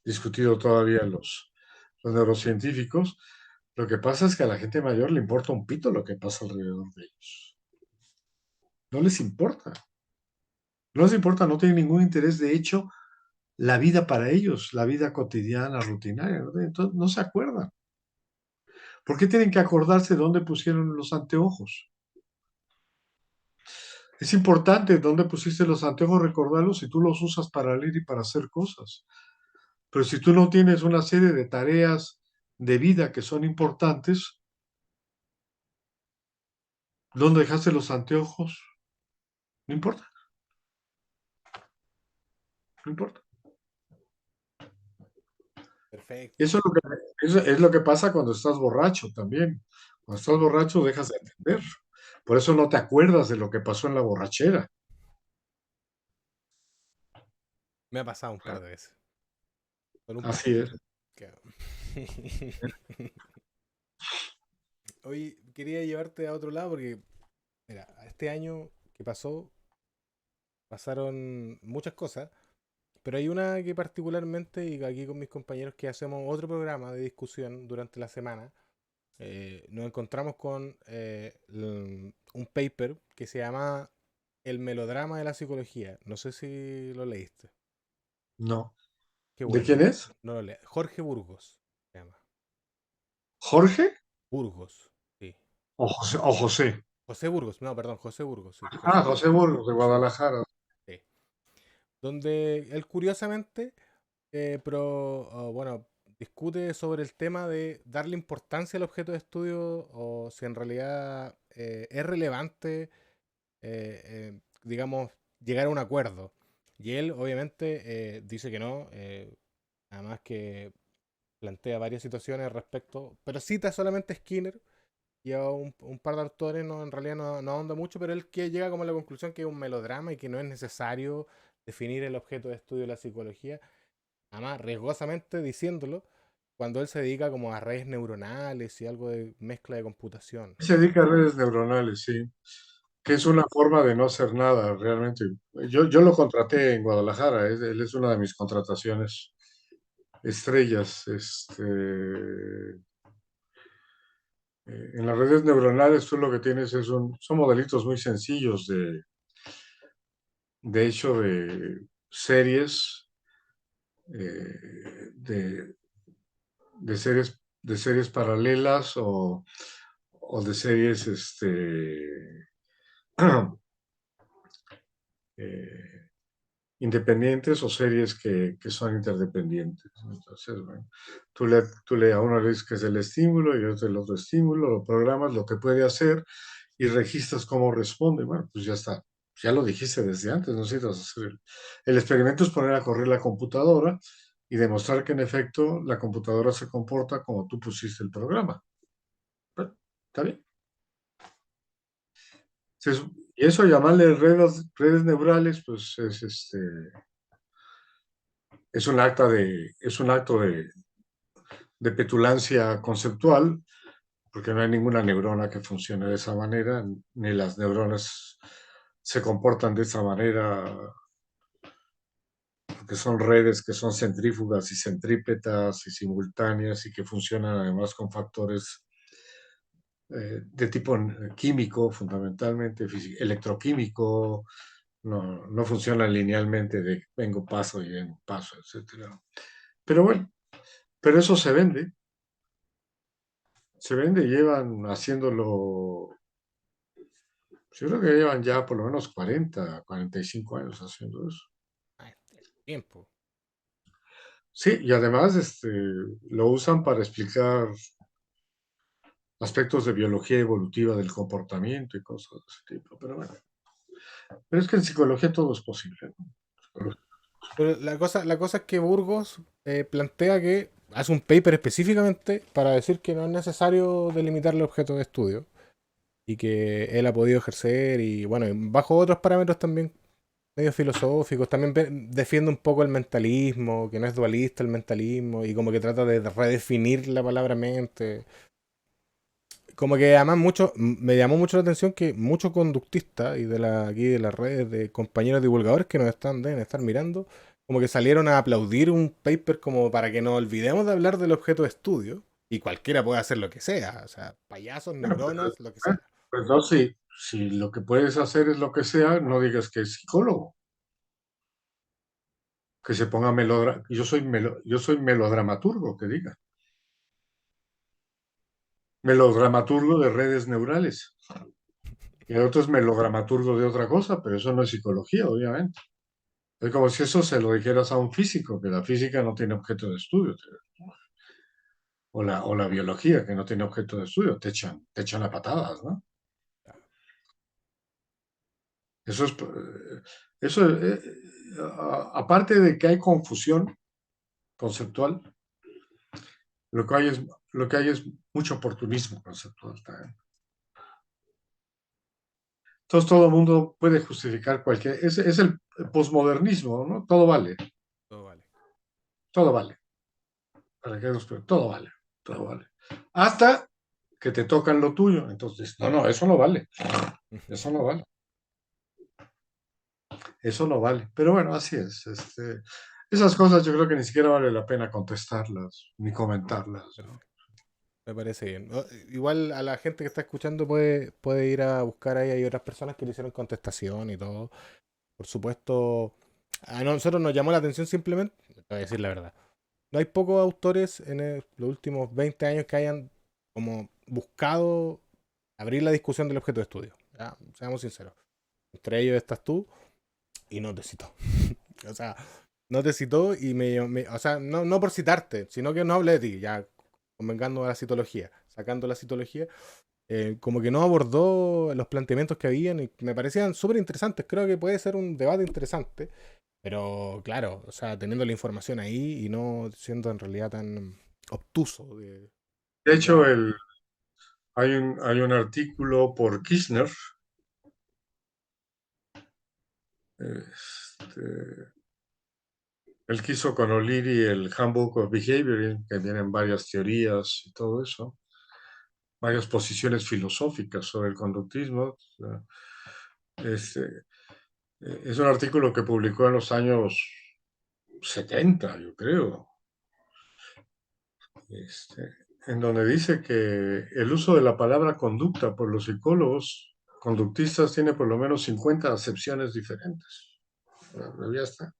discutido todavía los neurocientíficos. Lo que pasa es que a la gente mayor le importa un pito lo que pasa alrededor de ellos. No les importa. No les importa, no tienen ningún interés. De hecho, la vida para ellos, la vida cotidiana, rutinaria, ¿no? Entonces, no se acuerdan. ¿Por qué tienen que acordarse dónde pusieron los anteojos? Es importante dónde pusiste los anteojos, recordarlos si tú los usas para leer y para hacer cosas. Pero si tú no tienes una serie de tareas de vida que son importantes, ¿dónde dejaste los anteojos? No importa, no importa. Perfecto. Eso es lo que pasa cuando estás borracho también. Cuando estás borracho dejas de entender. Por eso no te acuerdas de lo que pasó en la borrachera. Me ha pasado un par de veces. Solo un par. Así es. Claro. Hoy quería llevarte a otro lado porque, mira, este año que pasó, pasaron muchas cosas, pero hay una que particularmente, y aquí con mis compañeros que hacemos otro programa de discusión durante la semana, nos encontramos con un paper que se llama El melodrama de la psicología. No sé si lo leíste. No. Qué ¿De bueno. quién es? No lo leí. Jorge Burgos se llama. ¿Jorge Burgos, sí. o José? O José. José Burgos, no, perdón, José Burgos, sí. Ah, José Burgos, de José Burgos, Guadalajara. sí. Donde él curiosamente, bueno, discute sobre el tema de darle importancia al objeto de estudio o si en realidad es relevante, digamos, llegar a un acuerdo. Y él obviamente dice que no, además que plantea varias situaciones al respecto, pero cita solamente a Skinner y a un par de autores, no, en realidad no ahonda mucho, pero él que llega como a la conclusión que es un melodrama y que no es necesario definir el objeto de estudio de la psicología, además riesgosamente diciéndolo, cuando él se dedica como a redes neuronales y algo de mezcla de computación. Se dedica a redes neuronales, sí. Que es una forma de no hacer nada, realmente. Yo lo contraté en Guadalajara, él es una de mis contrataciones estrellas. En las redes neuronales tú lo que tienes son modelitos muy sencillos de hecho de series, eh, de, de series paralelas o de series eh, independientes o series que son interdependientes, ¿no? Entonces, bueno, tú a uno le dices que es el estímulo y otro el otro estímulo, lo programas, lo que puede hacer y registras cómo responde. Bueno, pues ya está. Ya lo dijiste desde antes, no necesitas hacer el experimento es poner a correr la computadora y demostrar que en efecto la computadora se comporta como tú pusiste el programa. Bueno, está bien. Y eso llamarle redes neurales, pues es un acto de petulancia conceptual, porque no hay ninguna neurona que funcione de esa manera, ni las neuronas se comportan de esa manera, porque son redes que son centrífugas y centrípetas y simultáneas y que funcionan además con factores de tipo químico, fundamentalmente, electroquímico, no funcionan linealmente de vengo, paso y vengo, paso, etcétera. Pero bueno, pero eso se vende, llevan haciéndolo, yo creo que llevan ya por lo menos 45 años haciendo eso. Ah, tiempo. Sí, y además lo usan para explicar aspectos de biología evolutiva del comportamiento y cosas de ese tipo. Pero bueno, pero es que en psicología todo es posible, ¿no? Pero la cosa es que Burgos plantea que hace un paper específicamente para decir que no es necesario delimitar el objeto de estudio y que él ha podido ejercer y bueno, bajo otros parámetros también medios filosóficos. También defiende un poco el mentalismo, que no es dualista el mentalismo, y como que trata de redefinir la palabra mente. Como que además me llamó mucho la atención que muchos conductistas y de aquí de las redes de compañeros divulgadores que nos deben estar mirando, como que salieron a aplaudir un paper como para que nos olvidemos de hablar del objeto de estudio y cualquiera puede hacer lo que sea, o sea, payasos, Bueno, neuronas, lo que eh, sea. pues no, si lo que puedes hacer es lo que sea, no digas que es psicólogo, que se ponga yo soy melodramaturgo, que diga. Melodramaturgo de redes neurales. Y el otro es melodramaturgo de otra cosa, pero eso no es psicología, obviamente. Es como si eso se lo dijeras a un físico, que la física no tiene objeto de estudio, o la biología, que no tiene objeto de estudio, te echan a patadas, ¿no? Eso es, eso, aparte de que hay confusión conceptual, lo que hay es, lo que hay es mucho oportunismo conceptual también. Entonces todo el mundo puede justificar cualquier, es el posmodernismo, ¿no? Todo vale, Todo vale. todo vale. ¿Para qué todo vale, todo vale. Hasta que te tocan lo tuyo. Entonces, no, no, eso no vale. Eso no vale. Eso no vale. Pero bueno, así es. Esas cosas yo creo que ni siquiera vale la pena contestarlas ni comentarlas, ¿no? Perfecto. Me parece bien. Igual a la gente que está escuchando puede ir a buscar ahí, hay otras personas que le hicieron contestación y todo. Por supuesto, a nosotros nos llamó la atención simplemente, te voy a decir la verdad. No hay pocos autores en los últimos 20 años que hayan como buscado abrir la discusión del objeto de estudio. ¿Ya? Seamos sinceros. Entre ellos estás tú y no te citó. O sea, no te citó y o sea, no por citarte, sino que no hablé de ti, ya convengando a la citología, sacando la citología, como que no abordó los planteamientos que habían y me parecían súper interesantes. Creo que puede ser un debate interesante, pero claro, o sea, teniendo la información ahí y no siendo en realidad tan obtuso De del hecho, debate. hay un artículo por Kirchner, este, él quiso con O'Leary el Handbook of Behavior, que vienen varias teorías y todo eso, varias posiciones filosóficas sobre el conductismo. Este, es un artículo que publicó en los años 70, yo creo, este, en donde dice que el uso de la palabra conducta por los psicólogos conductistas tiene por lo menos 50 acepciones diferentes. Bueno, ya está.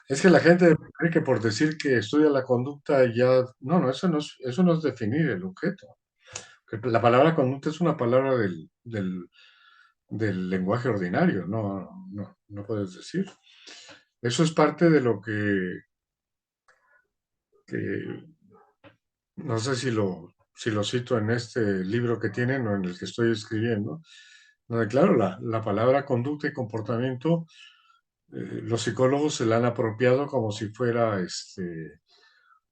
Es que la gente cree que por decir que estudia la conducta ya... No, no, eso no es definir el objeto. Que la palabra conducta es una palabra del lenguaje ordinario, no puedes decir. Eso es parte de lo que no sé si lo cito en este libro que tienen o en el que estoy escribiendo, donde claro, la palabra conducta y comportamiento, los psicólogos se la han apropiado como si fuera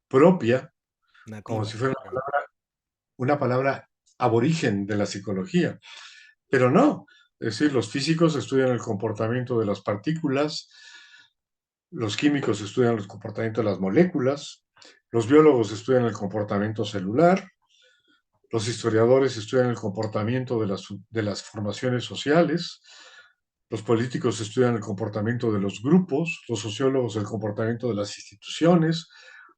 propia, como Nativa, si fuera claro. una palabra aborigen de la psicología, pero no. Es decir, los físicos estudian el comportamiento de las partículas, los químicos estudian el comportamiento de las moléculas, los biólogos estudian el comportamiento celular, los historiadores estudian el comportamiento de las formaciones sociales, los políticos estudian el comportamiento de los grupos, los sociólogos el comportamiento de las instituciones,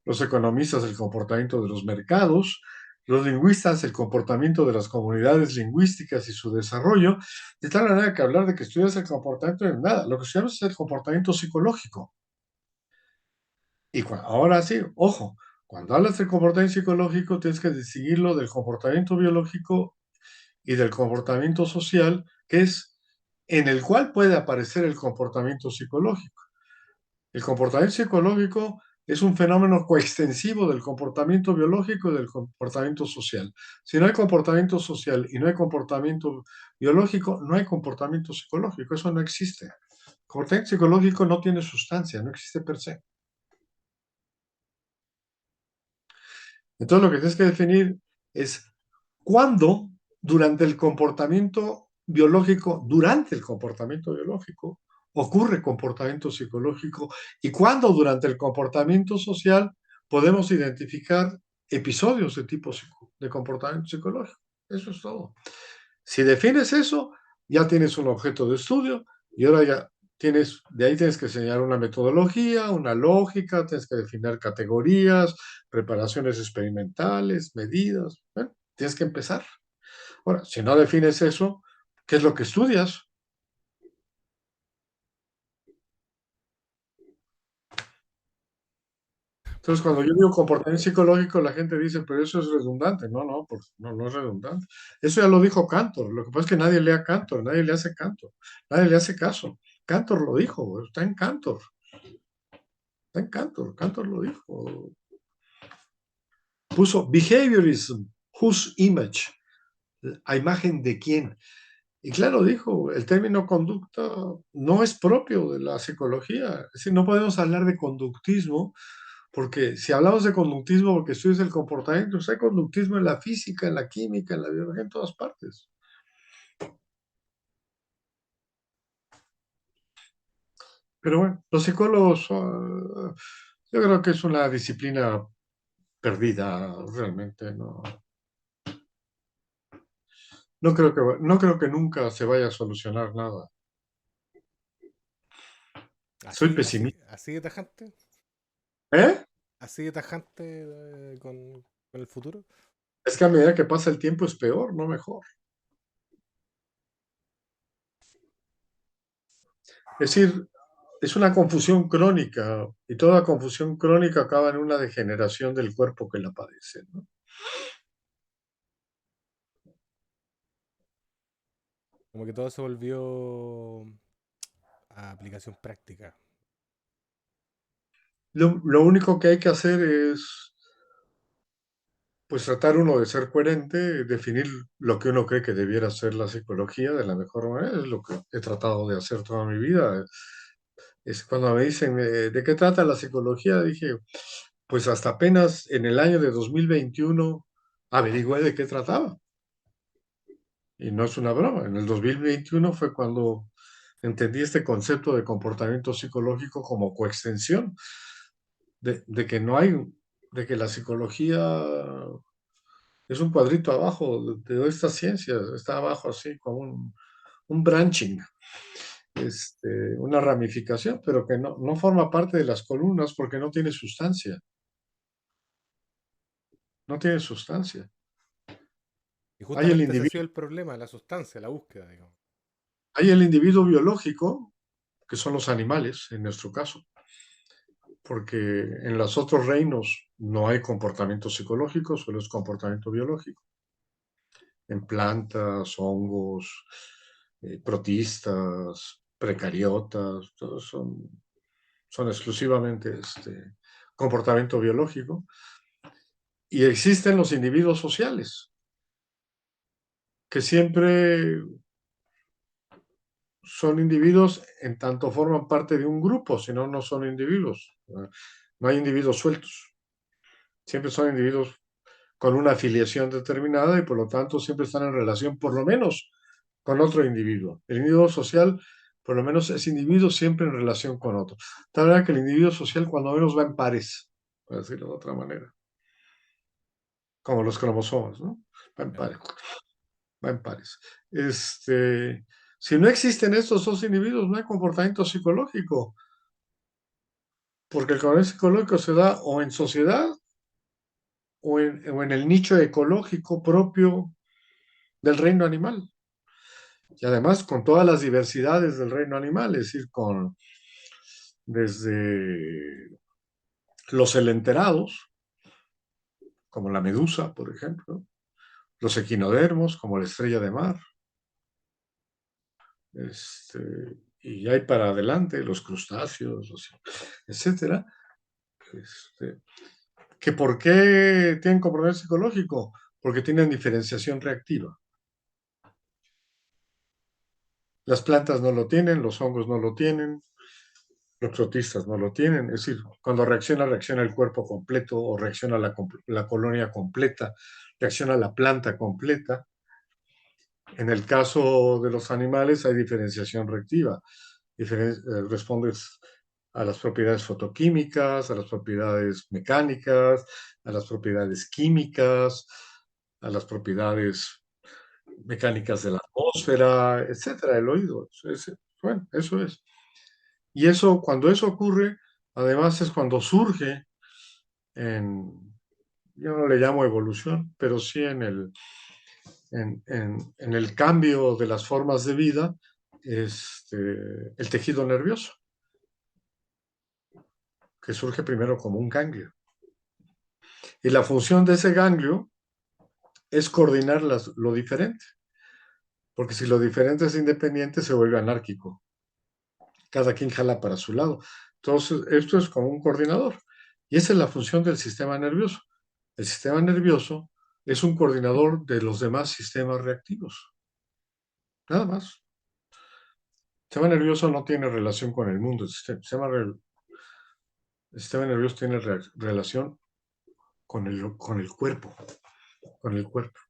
los economistas el comportamiento de los mercados, los lingüistas el comportamiento de las comunidades lingüísticas y su desarrollo, de tal manera que hablar de que estudias el comportamiento no es nada, lo que estudiamos es el comportamiento psicológico. Y ahora sí, ojo, cuando hablas del comportamiento psicológico tienes que distinguirlo del comportamiento biológico y del comportamiento social, que es en el cual puede aparecer el comportamiento psicológico. El comportamiento psicológico es un fenómeno coextensivo del comportamiento biológico y del comportamiento social. Si no hay comportamiento social y no hay comportamiento biológico, no hay comportamiento psicológico. Eso no existe. El comportamiento psicológico no tiene sustancia, no existe per se. Entonces lo que tienes que definir es cuándo durante el comportamiento biológico durante el comportamiento biológico, ocurre comportamiento psicológico y cuando durante el comportamiento social podemos identificar episodios de tipo de comportamiento psicológico. Eso es todo. Si defines eso, ya tienes un objeto de estudio y ahora ya tienes, de ahí tienes que enseñar una metodología, una lógica, tienes que definir categorías, preparaciones experimentales, medidas. Bueno, tienes que empezar. Ahora, si no defines eso, ¿qué es lo que estudias? Entonces, cuando yo digo comportamiento psicológico, la gente dice, pero eso es redundante. No, no, pues, no, no es redundante. Eso ya lo dijo Cantor. Lo que pasa es que nadie lee a Cantor, nadie le hace Cantor, nadie le hace caso. Cantor lo dijo, está en Cantor, está en Cantor, Cantor lo dijo. Puso behaviorism, whose image, a imagen de quién. Y claro, dijo, el término conducta no es propio de la psicología. Es decir, no podemos hablar de conductismo, porque si hablamos de conductismo, porque estudias el comportamiento, pues hay conductismo en la física, en la química, en la biología, en todas partes. Pero bueno, los psicólogos, yo creo que es una disciplina perdida, realmente. No, no creo que nunca se vaya a solucionar nada. Soy pesimista. Así de tajante, ¿Eh? así de tajante con el futuro. Es que a medida que pasa el tiempo es peor, no mejor. Es decir, es una confusión crónica y toda confusión crónica acaba en una degeneración del cuerpo que la padece, ¿no? Como que todo se volvió a aplicación práctica. Lo único que hay que hacer es, pues, tratar uno de ser coherente, definir lo que uno cree que debiera ser la psicología de la mejor manera. Es lo que he tratado de hacer toda mi vida. Es cuando me dicen, ¿de qué trata la psicología? Dije, pues hasta apenas en el año de 2021 averigüé de qué trataba. Y no es una broma. En el 2021 fue cuando entendí este concepto de comportamiento psicológico como coextensión, de que no hay, de que la psicología es un cuadrito abajo de estas ciencias, está abajo así como un branching, una ramificación, pero que no, no forma parte de las columnas porque no tiene sustancia, no tiene sustancia. Y Hay el justamente ese ha sido individuo, el problema, la sustancia, la búsqueda, digamos. hay el individuo biológico, que son los animales en nuestro caso, porque en los otros reinos no hay comportamiento psicológico, solo es comportamiento biológico. En plantas, hongos, protistas, precariotas, todos son exclusivamente comportamiento biológico. Y existen los individuos sociales, que siempre son individuos en tanto forman parte de un grupo, si no, no son individuos. No hay individuos sueltos. Siempre son individuos con una afiliación determinada y por lo tanto siempre están en relación por lo menos con otro individuo. El individuo social, por lo menos es individuo siempre en relación con otro. Tal vez que el individuo social cuando menos va en pares, por decirlo de otra manera, como los cromosomas, ¿no? Va en Claro. pares, va en pares. Si no existen estos dos individuos, no hay comportamiento psicológico, porque el comportamiento psicológico se da o en sociedad o en el nicho ecológico propio del reino animal. Y además con todas las diversidades del reino animal, es decir, desde los elenterados, como la medusa, por ejemplo, los equinodermos, como la estrella de mar, y hay para adelante los crustáceos, etcétera. Este, ¿Que por qué tienen comportamiento psicológico? Porque tienen diferenciación reactiva. Las plantas no lo tienen, los hongos no lo tienen, los protistas no lo tienen. Es decir, cuando reacciona, reacciona el cuerpo completo o reacciona la colonia completa, reacciona la planta completa. En el caso de los animales hay diferenciación reactiva. Respondes a las propiedades fotoquímicas, a las propiedades mecánicas, a las propiedades químicas, a las propiedades mecánicas de la atmósfera, etcétera, el oído. Bueno, eso es. Y eso, cuando eso ocurre, además es cuando surge en, yo no le llamo evolución, pero sí en el cambio de las formas de vida, el tejido nervioso, que surge primero como un ganglio. Y la función de ese ganglio es coordinar lo diferente, porque si lo diferente es independiente, se vuelve anárquico. Cada quien jala para su lado. Entonces, esto es como un coordinador. Y esa es la función del sistema nervioso. El sistema nervioso es un coordinador de los demás sistemas reactivos. Nada más. El sistema nervioso no tiene relación con el mundo. El sistema nervioso tiene relación con el cuerpo, con el cuerpo,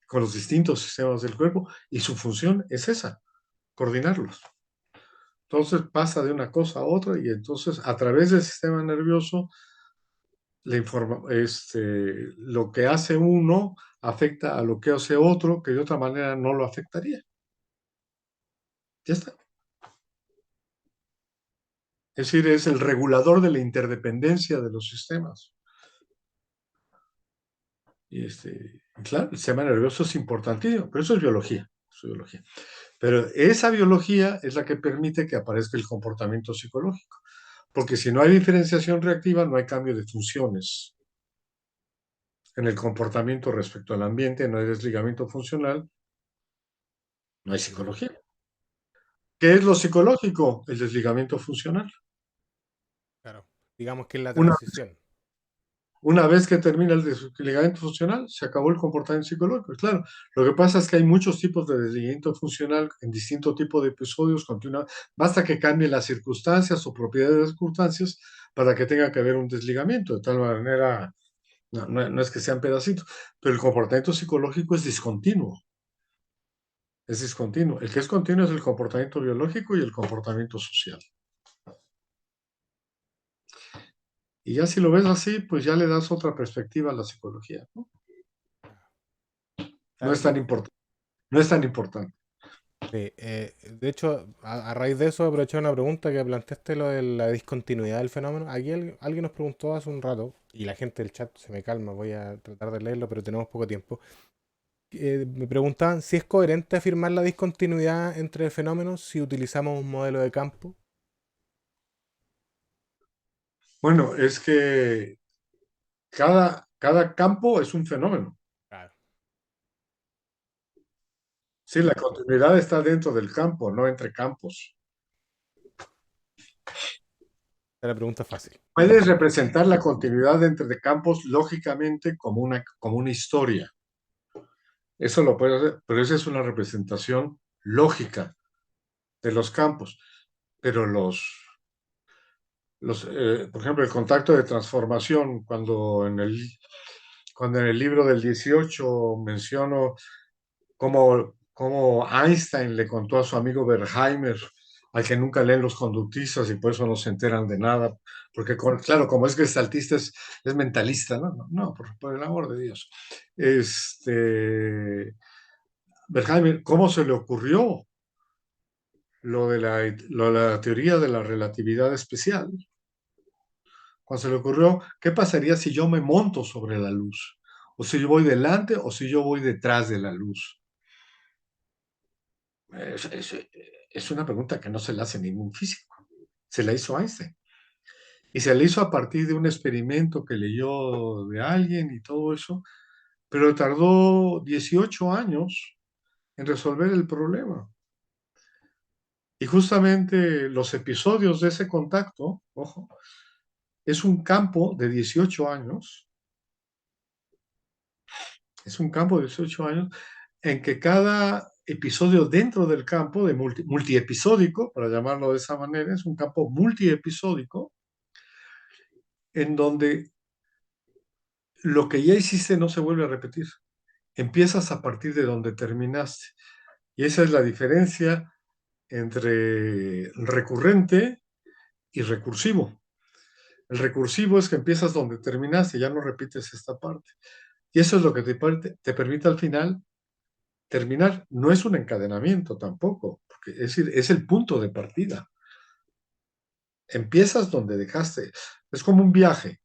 con los distintos sistemas del cuerpo, y su función es esa, coordinarlos. Entonces pasa de una cosa a otra y entonces a través del sistema nervioso lo que hace uno afecta a lo que hace otro, que de otra manera no lo afectaría. Ya está. Es decir, es el regulador de la interdependencia de los sistemas. Y claro, el sistema nervioso es importantísimo, pero eso es biología. Eso es biología. Pero esa biología es la que permite que aparezca el comportamiento psicológico. Porque si no hay diferenciación reactiva, no hay cambio de funciones en el comportamiento respecto al ambiente, no hay desligamiento funcional, no hay psicología. ¿Qué es lo psicológico? El desligamiento funcional. Claro. Digamos que es la Una, transición. una vez que termina el desligamiento funcional, se acabó el comportamiento psicológico. Claro, lo que pasa es que hay muchos tipos de desligamiento funcional en distintos tipos de episodios continuos. Basta que cambien las circunstancias o propiedades de las circunstancias para que tenga que haber un desligamiento. De tal manera, no es que sean pedacitos, pero el comportamiento psicológico es discontinuo. Es discontinuo. El que es continuo es el comportamiento biológico y el comportamiento social. Y ya si lo ves así, pues ya le das otra perspectiva a la psicología, ¿no? No Claro, es tan importante. No es tan importante. sí, de hecho, a raíz de eso, aproveché una pregunta que planteaste, lo de la discontinuidad del fenómeno. Aquí alguien nos preguntó hace un rato, y la gente del chat se me calma, voy a tratar de leerlo, pero tenemos poco tiempo. Me preguntaban si es coherente afirmar la discontinuidad entre fenómenos si utilizamos un modelo de campo. Bueno, es que cada campo es un fenómeno. Claro, Sí, la continuidad está dentro del campo, no entre campos. esta es la pregunta fácil. Puedes representar la continuidad entre campos lógicamente como una historia. Eso lo puedes hacer, pero esa es una representación lógica de los campos. Pero por ejemplo, el contacto de transformación, cuando en el libro del 18 menciono cómo Einstein le contó a su amigo Wertheimer, al que nunca leen los conductistas y por eso no se enteran de nada, porque claro, como es gestaltista es mentalista, ¿no? No, por el amor de Dios. Wertheimer, ¿cómo se le ocurrió lo de la teoría de la relatividad especial? Cuando se le ocurrió, ¿qué pasaría si yo me monto sobre la luz? O si yo voy delante o si yo voy detrás de la luz. Es, es- es una pregunta que no se le hace ningún físico. Se la hizo Einstein. Y se la hizo a partir de un experimento que leyó de alguien y todo eso, pero tardó 18 años en resolver el problema. Y justamente los episodios de ese contacto, ojo, es un campo de 18 años, es un campo de 18 años en que cada episodio dentro del campo, de multiepisódico, para llamarlo de esa manera, es un campo multiepisódico en donde lo que ya hiciste no se vuelve a repetir. empiezas a partir de donde terminaste. Y esa es la diferencia entre recurrente y recursivo. El recursivo es que empiezas donde terminaste, ya no repites esta parte. Y eso es lo que te permite al final terminar. No es un encadenamiento tampoco, porque es decir, es el punto de partida. Empiezas donde dejaste. Es como un viaje.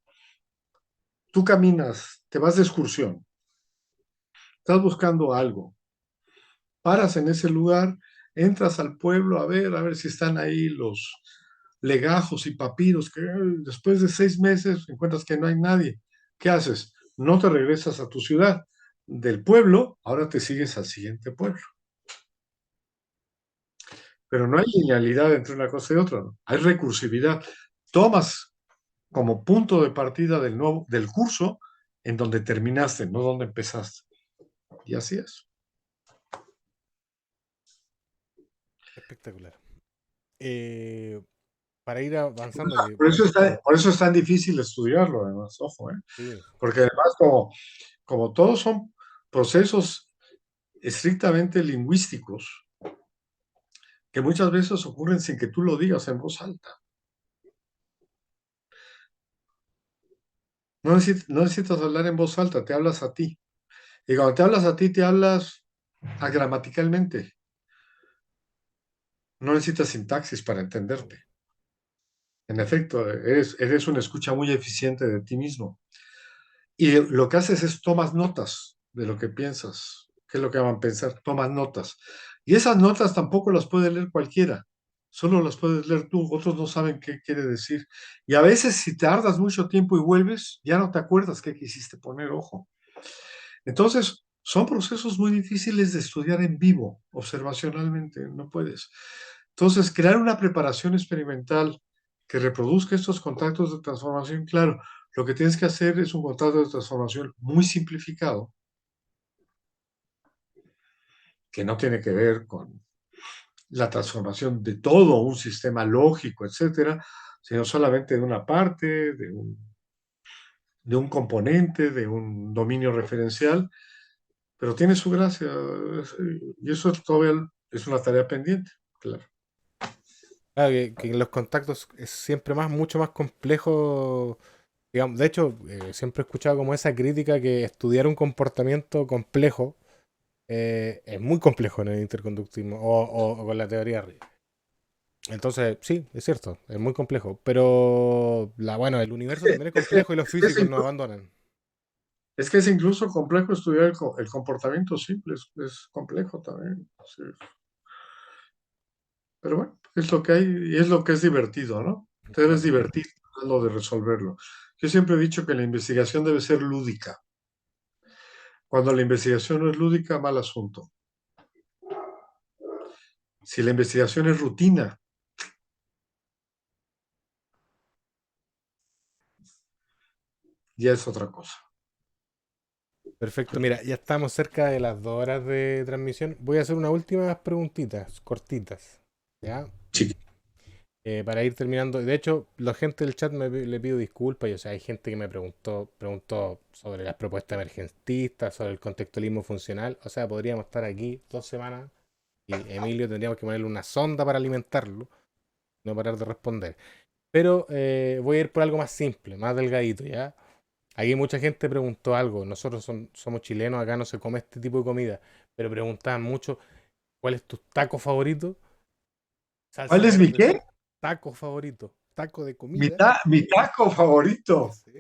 Tú caminas, te vas de excursión, estás buscando algo, paras en ese lugar, entras al pueblo a ver si están ahí los legajos y papiros, que después de 6 meses encuentras que no hay nadie. ¿Qué haces? No te regresas a tu ciudad. Del pueblo, ahora te sigues al siguiente pueblo. Pero no hay linealidad entre una cosa y otra, ¿no? Hay recursividad. Tomas como punto de partida del curso en donde terminaste, no donde empezaste. Y así es. Espectacular. Eh, para ir avanzando, que Por eso es tan difícil estudiarlo, además, ojo, ¿eh? sí, Porque además, como todos son procesos estrictamente lingüísticos, que muchas veces ocurren sin que tú lo digas en voz alta. No necesitas hablar en voz alta, te hablas a ti. Y cuando te hablas a ti, te hablas agramaticalmente. No necesitas sintaxis para entenderte. En efecto, eres una escucha muy eficiente de ti mismo. Y lo que haces es tomas notas de lo que piensas. ¿Qué es lo que llaman pensar? Tomas notas. Y esas notas tampoco las puede leer cualquiera. Solo las puedes leer tú. Otros no saben qué quiere decir. Y a veces, si tardas mucho tiempo y vuelves, ya no te acuerdas qué quisiste poner, ojo. Entonces, son procesos muy difíciles de estudiar en vivo, observacionalmente. No puedes. Entonces, crear una preparación experimental que reproduzca estos contactos de transformación, claro, lo que tienes que hacer es un contacto de transformación muy simplificado, que no tiene que ver con la transformación de todo un sistema lógico, etcétera, sino solamente de una parte, de un componente, de un dominio referencial, pero tiene su gracia, y eso todavía es una tarea pendiente, claro. claro, que los contactos es siempre mucho más complejo. Digamos, de hecho, siempre he escuchado como esa crítica que estudiar un comportamiento complejo es muy complejo en el interconductismo o con la teoría RI. Entonces, sí, es cierto, es muy complejo. Pero bueno, el universo también es Es que, complejo y los es que físicos nos abandonan. Es que es incluso complejo estudiar el comportamiento simple, es complejo también. Sí. Pero bueno, es lo que hay y es lo que es divertido, ¿no? Te debes Claro. divertir tratando de resolverlo. Yo siempre he dicho que la investigación debe ser lúdica. Cuando la investigación no es lúdica, mal asunto. Si la investigación es rutina, ya es otra cosa. Perfecto, mira, ya estamos cerca de las 2 horas de transmisión. Voy a hacer unas últimas preguntitas, cortitas, ¿ya? Sí. Para ir terminando. De hecho, la gente del chat le pido disculpas. O sea, hay gente que me preguntó sobre las propuestas emergentistas, sobre el contextualismo funcional. O sea, podríamos estar aquí 2 semanas y Emilio tendríamos que ponerle una sonda para alimentarlo, no parar de responder. Pero voy a ir por algo más simple, más delgadito, ¿ya? Aquí mucha gente preguntó algo. Nosotros somos chilenos, acá no se come este tipo de comida. Pero preguntaban mucho, ¿cuál es tu taco favorito? ¿Cuál Salsa es mi verde. qué? Taco favorito. Taco de Mi, comida. ta- mi taco favorito. Sí.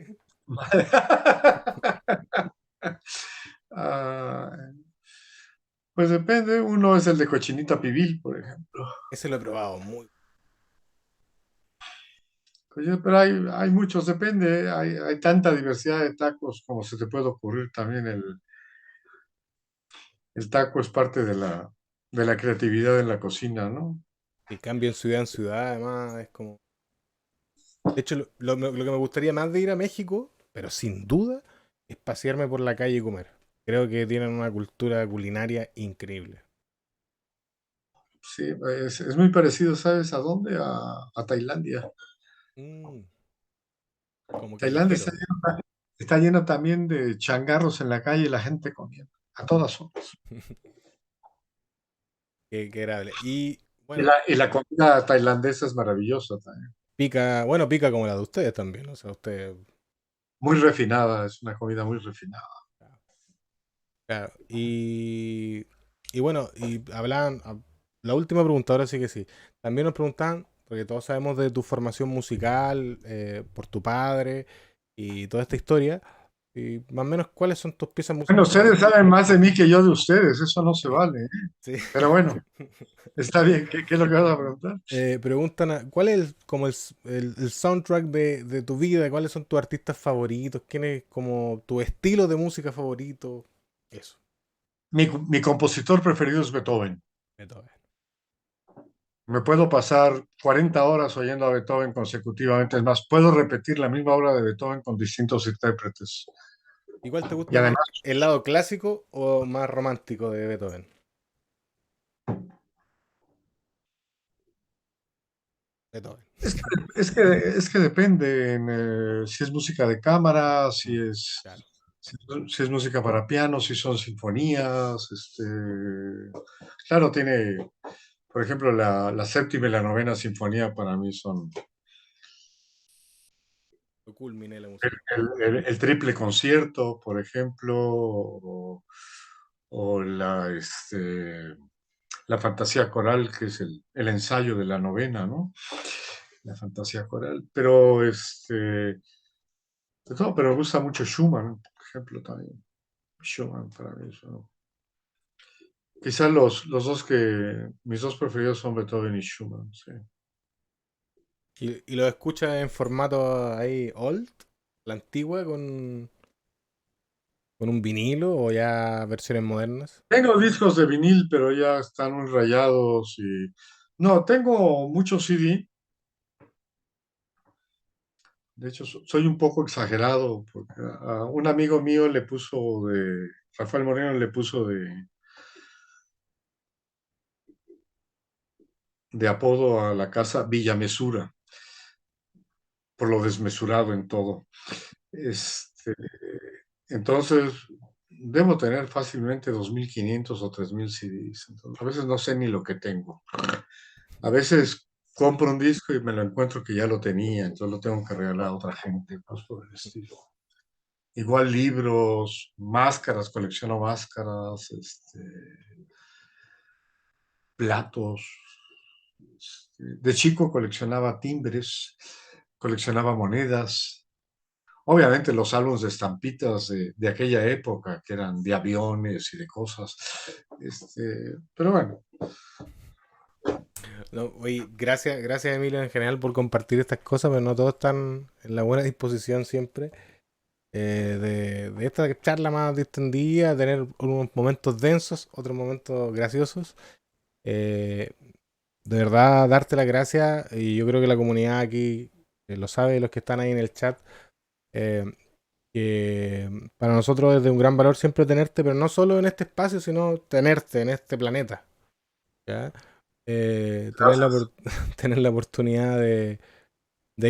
Ah, pues depende, uno es el de cochinita pibil, por ejemplo. Ese lo he probado muy. Oye, pero hay muchos, depende, hay tanta diversidad de tacos como se te puede ocurrir también. El taco es parte de la creatividad en la cocina, ¿no? Y cambio en ciudad, además, es como. De hecho, lo que me gustaría más de ir a México, pero sin duda, es pasearme por la calle y comer. Creo que tienen una cultura culinaria increíble. Sí, es muy parecido, ¿sabes a dónde? A Tailandia. Mm, como Tailandia callejero. está lleno también de changarros en la calle y la gente comiendo. a todas horas. Qué agradable. Y Y bueno, la comida tailandesa es maravillosa también. pica, bueno, pica como la de ustedes también. O sea, usted. Muy refinada, es una comida muy refinada. Claro, y bueno, y hablaban, la última pregunta, ahora sí que sí. También nos preguntaban, porque todos sabemos de tu formación musical, por tu padre y toda esta historia, y más o menos cuáles son tus piezas Bueno, musicales ustedes favoritas. saben más de mí que yo de ustedes, eso no se Sí, vale, ¿eh? sí. Pero bueno, está bien, ¿qué es lo que vas a preguntar? Preguntan, ¿cuál es como el soundtrack de tu vida? ¿Cuáles son tus artistas favoritos? ¿Quién es como tu estilo de música favorito? Eso, Mi compositor preferido es Beethoven. Beethoven. Me puedo pasar 40 horas oyendo a Beethoven consecutivamente. Es más, puedo repetir la misma obra de Beethoven con distintos intérpretes. ¿Y cuál te Y gusta más? además, ¿El lado clásico o más romántico de Beethoven? Beethoven. es que, es que depende si es música de cámara, Mm, claro. si es música para piano, si son sinfonías. Claro, tiene, por ejemplo, la séptima y la novena sinfonía para mí son Lo culmine la música. el triple concierto, por ejemplo, o la fantasía coral, que es el ensayo de la novena, ¿no? La fantasía coral. Pero, de todo, pero me gusta mucho Schumann, por ejemplo, también. Schumann para mí. Quizás mis dos preferidos son Beethoven y Schumann, sí. ¿Y lo escuchas en formato ahí old? ¿La antigua con un vinilo o ya versiones modernas? Tengo discos de vinil, pero ya están muy rayados y... No, tengo mucho CD. De hecho, soy un poco exagerado, porque a un amigo mío le puso Rafael Moreno le puso de apodo a la casa Villa Mesura, por lo desmesurado en todo. Este, entonces, debo tener fácilmente 2.500 o 3.000 CDs. Entonces, a veces no sé ni lo que tengo. A veces compro un disco y me lo encuentro que ya lo tenía, entonces lo tengo que regalar a otra gente, cosas por el estilo. Igual libros, máscaras, colecciono máscaras, platos. De chico coleccionaba timbres, coleccionaba monedas. Obviamente los álbumes de estampitas de aquella época, que eran de aviones y de cosas. Pero bueno, No, oye, gracias Emilio en general por compartir estas cosas, pero no todos están en la buena disposición siempre de esta charla más distendida, tener unos momentos densos, otros momentos graciosos. Eh, de verdad, darte las gracias y yo creo que la comunidad aquí lo sabe, los que están ahí en el chat, eh, que para nosotros es de un gran valor siempre tenerte, pero no solo en este espacio, sino tenerte en este planeta. ¿Ya? Tener gracias. tener la oportunidad de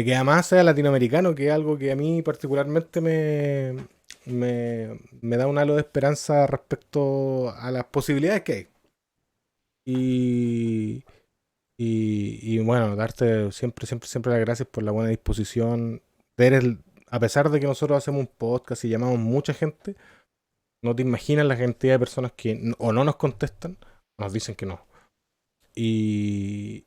que además sea latinoamericano, que es algo que a mí particularmente me da un halo de esperanza respecto a las posibilidades que hay. Y, y bueno, darte siempre las gracias por la buena disposición. A pesar de que nosotros hacemos un podcast y llamamos mucha gente, no te imaginas la cantidad de personas que o no nos contestan, nos dicen que no. Y,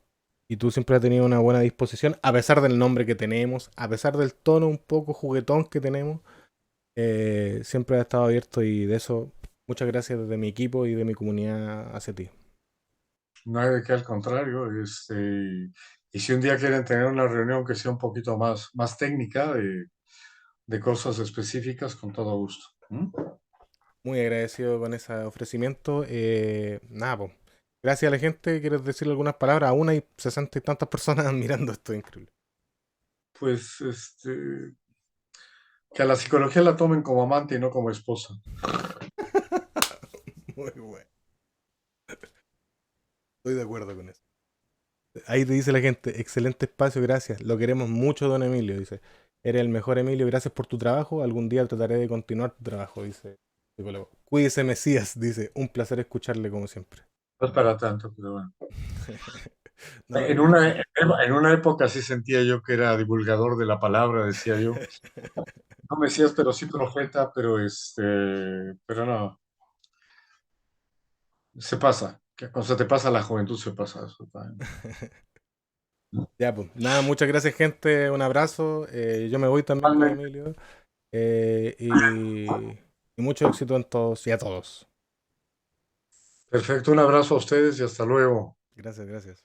y tú siempre has tenido una buena disposición, a pesar del nombre que tenemos, a pesar del tono un poco juguetón que tenemos, siempre has estado abierto y de eso, muchas gracias desde mi equipo y de mi comunidad hacia ti. No hay de qué al contrario. Y si un día quieren tener una reunión que sea un poquito más técnica de cosas específicas, con todo gusto. ¿Mm? Muy agradecido con ese ofrecimiento. Nada, pues. Gracias a la gente. ¿Quieres decirle algunas palabras? Aún hay 60 y tantas personas mirando esto, increíble. Pues que a la psicología la tomen como amante y no como esposa. Muy bueno. Estoy de acuerdo con eso. Ahí te dice la gente, excelente espacio, gracias. Lo queremos mucho, don Emilio. Dice, eres el mejor Emilio, gracias por tu trabajo. Algún día trataré de continuar tu trabajo, dice psicólogo. Cuídese, Mesías, dice. Un placer escucharle como siempre. No es para tanto, pero bueno. No, En una época sí sentía yo que era divulgador de la palabra, decía yo. No Mesías, pero sí profeta, pero no, se pasa. Que cuando se te pasa la juventud se pasa eso también. ya, pues. Nada, muchas gracias, gente. Un abrazo. Yo me voy también, pues, Igualmente. Emilio. Y mucho éxito en todos y a todos. Perfecto, un abrazo a ustedes y hasta luego. Gracias, gracias.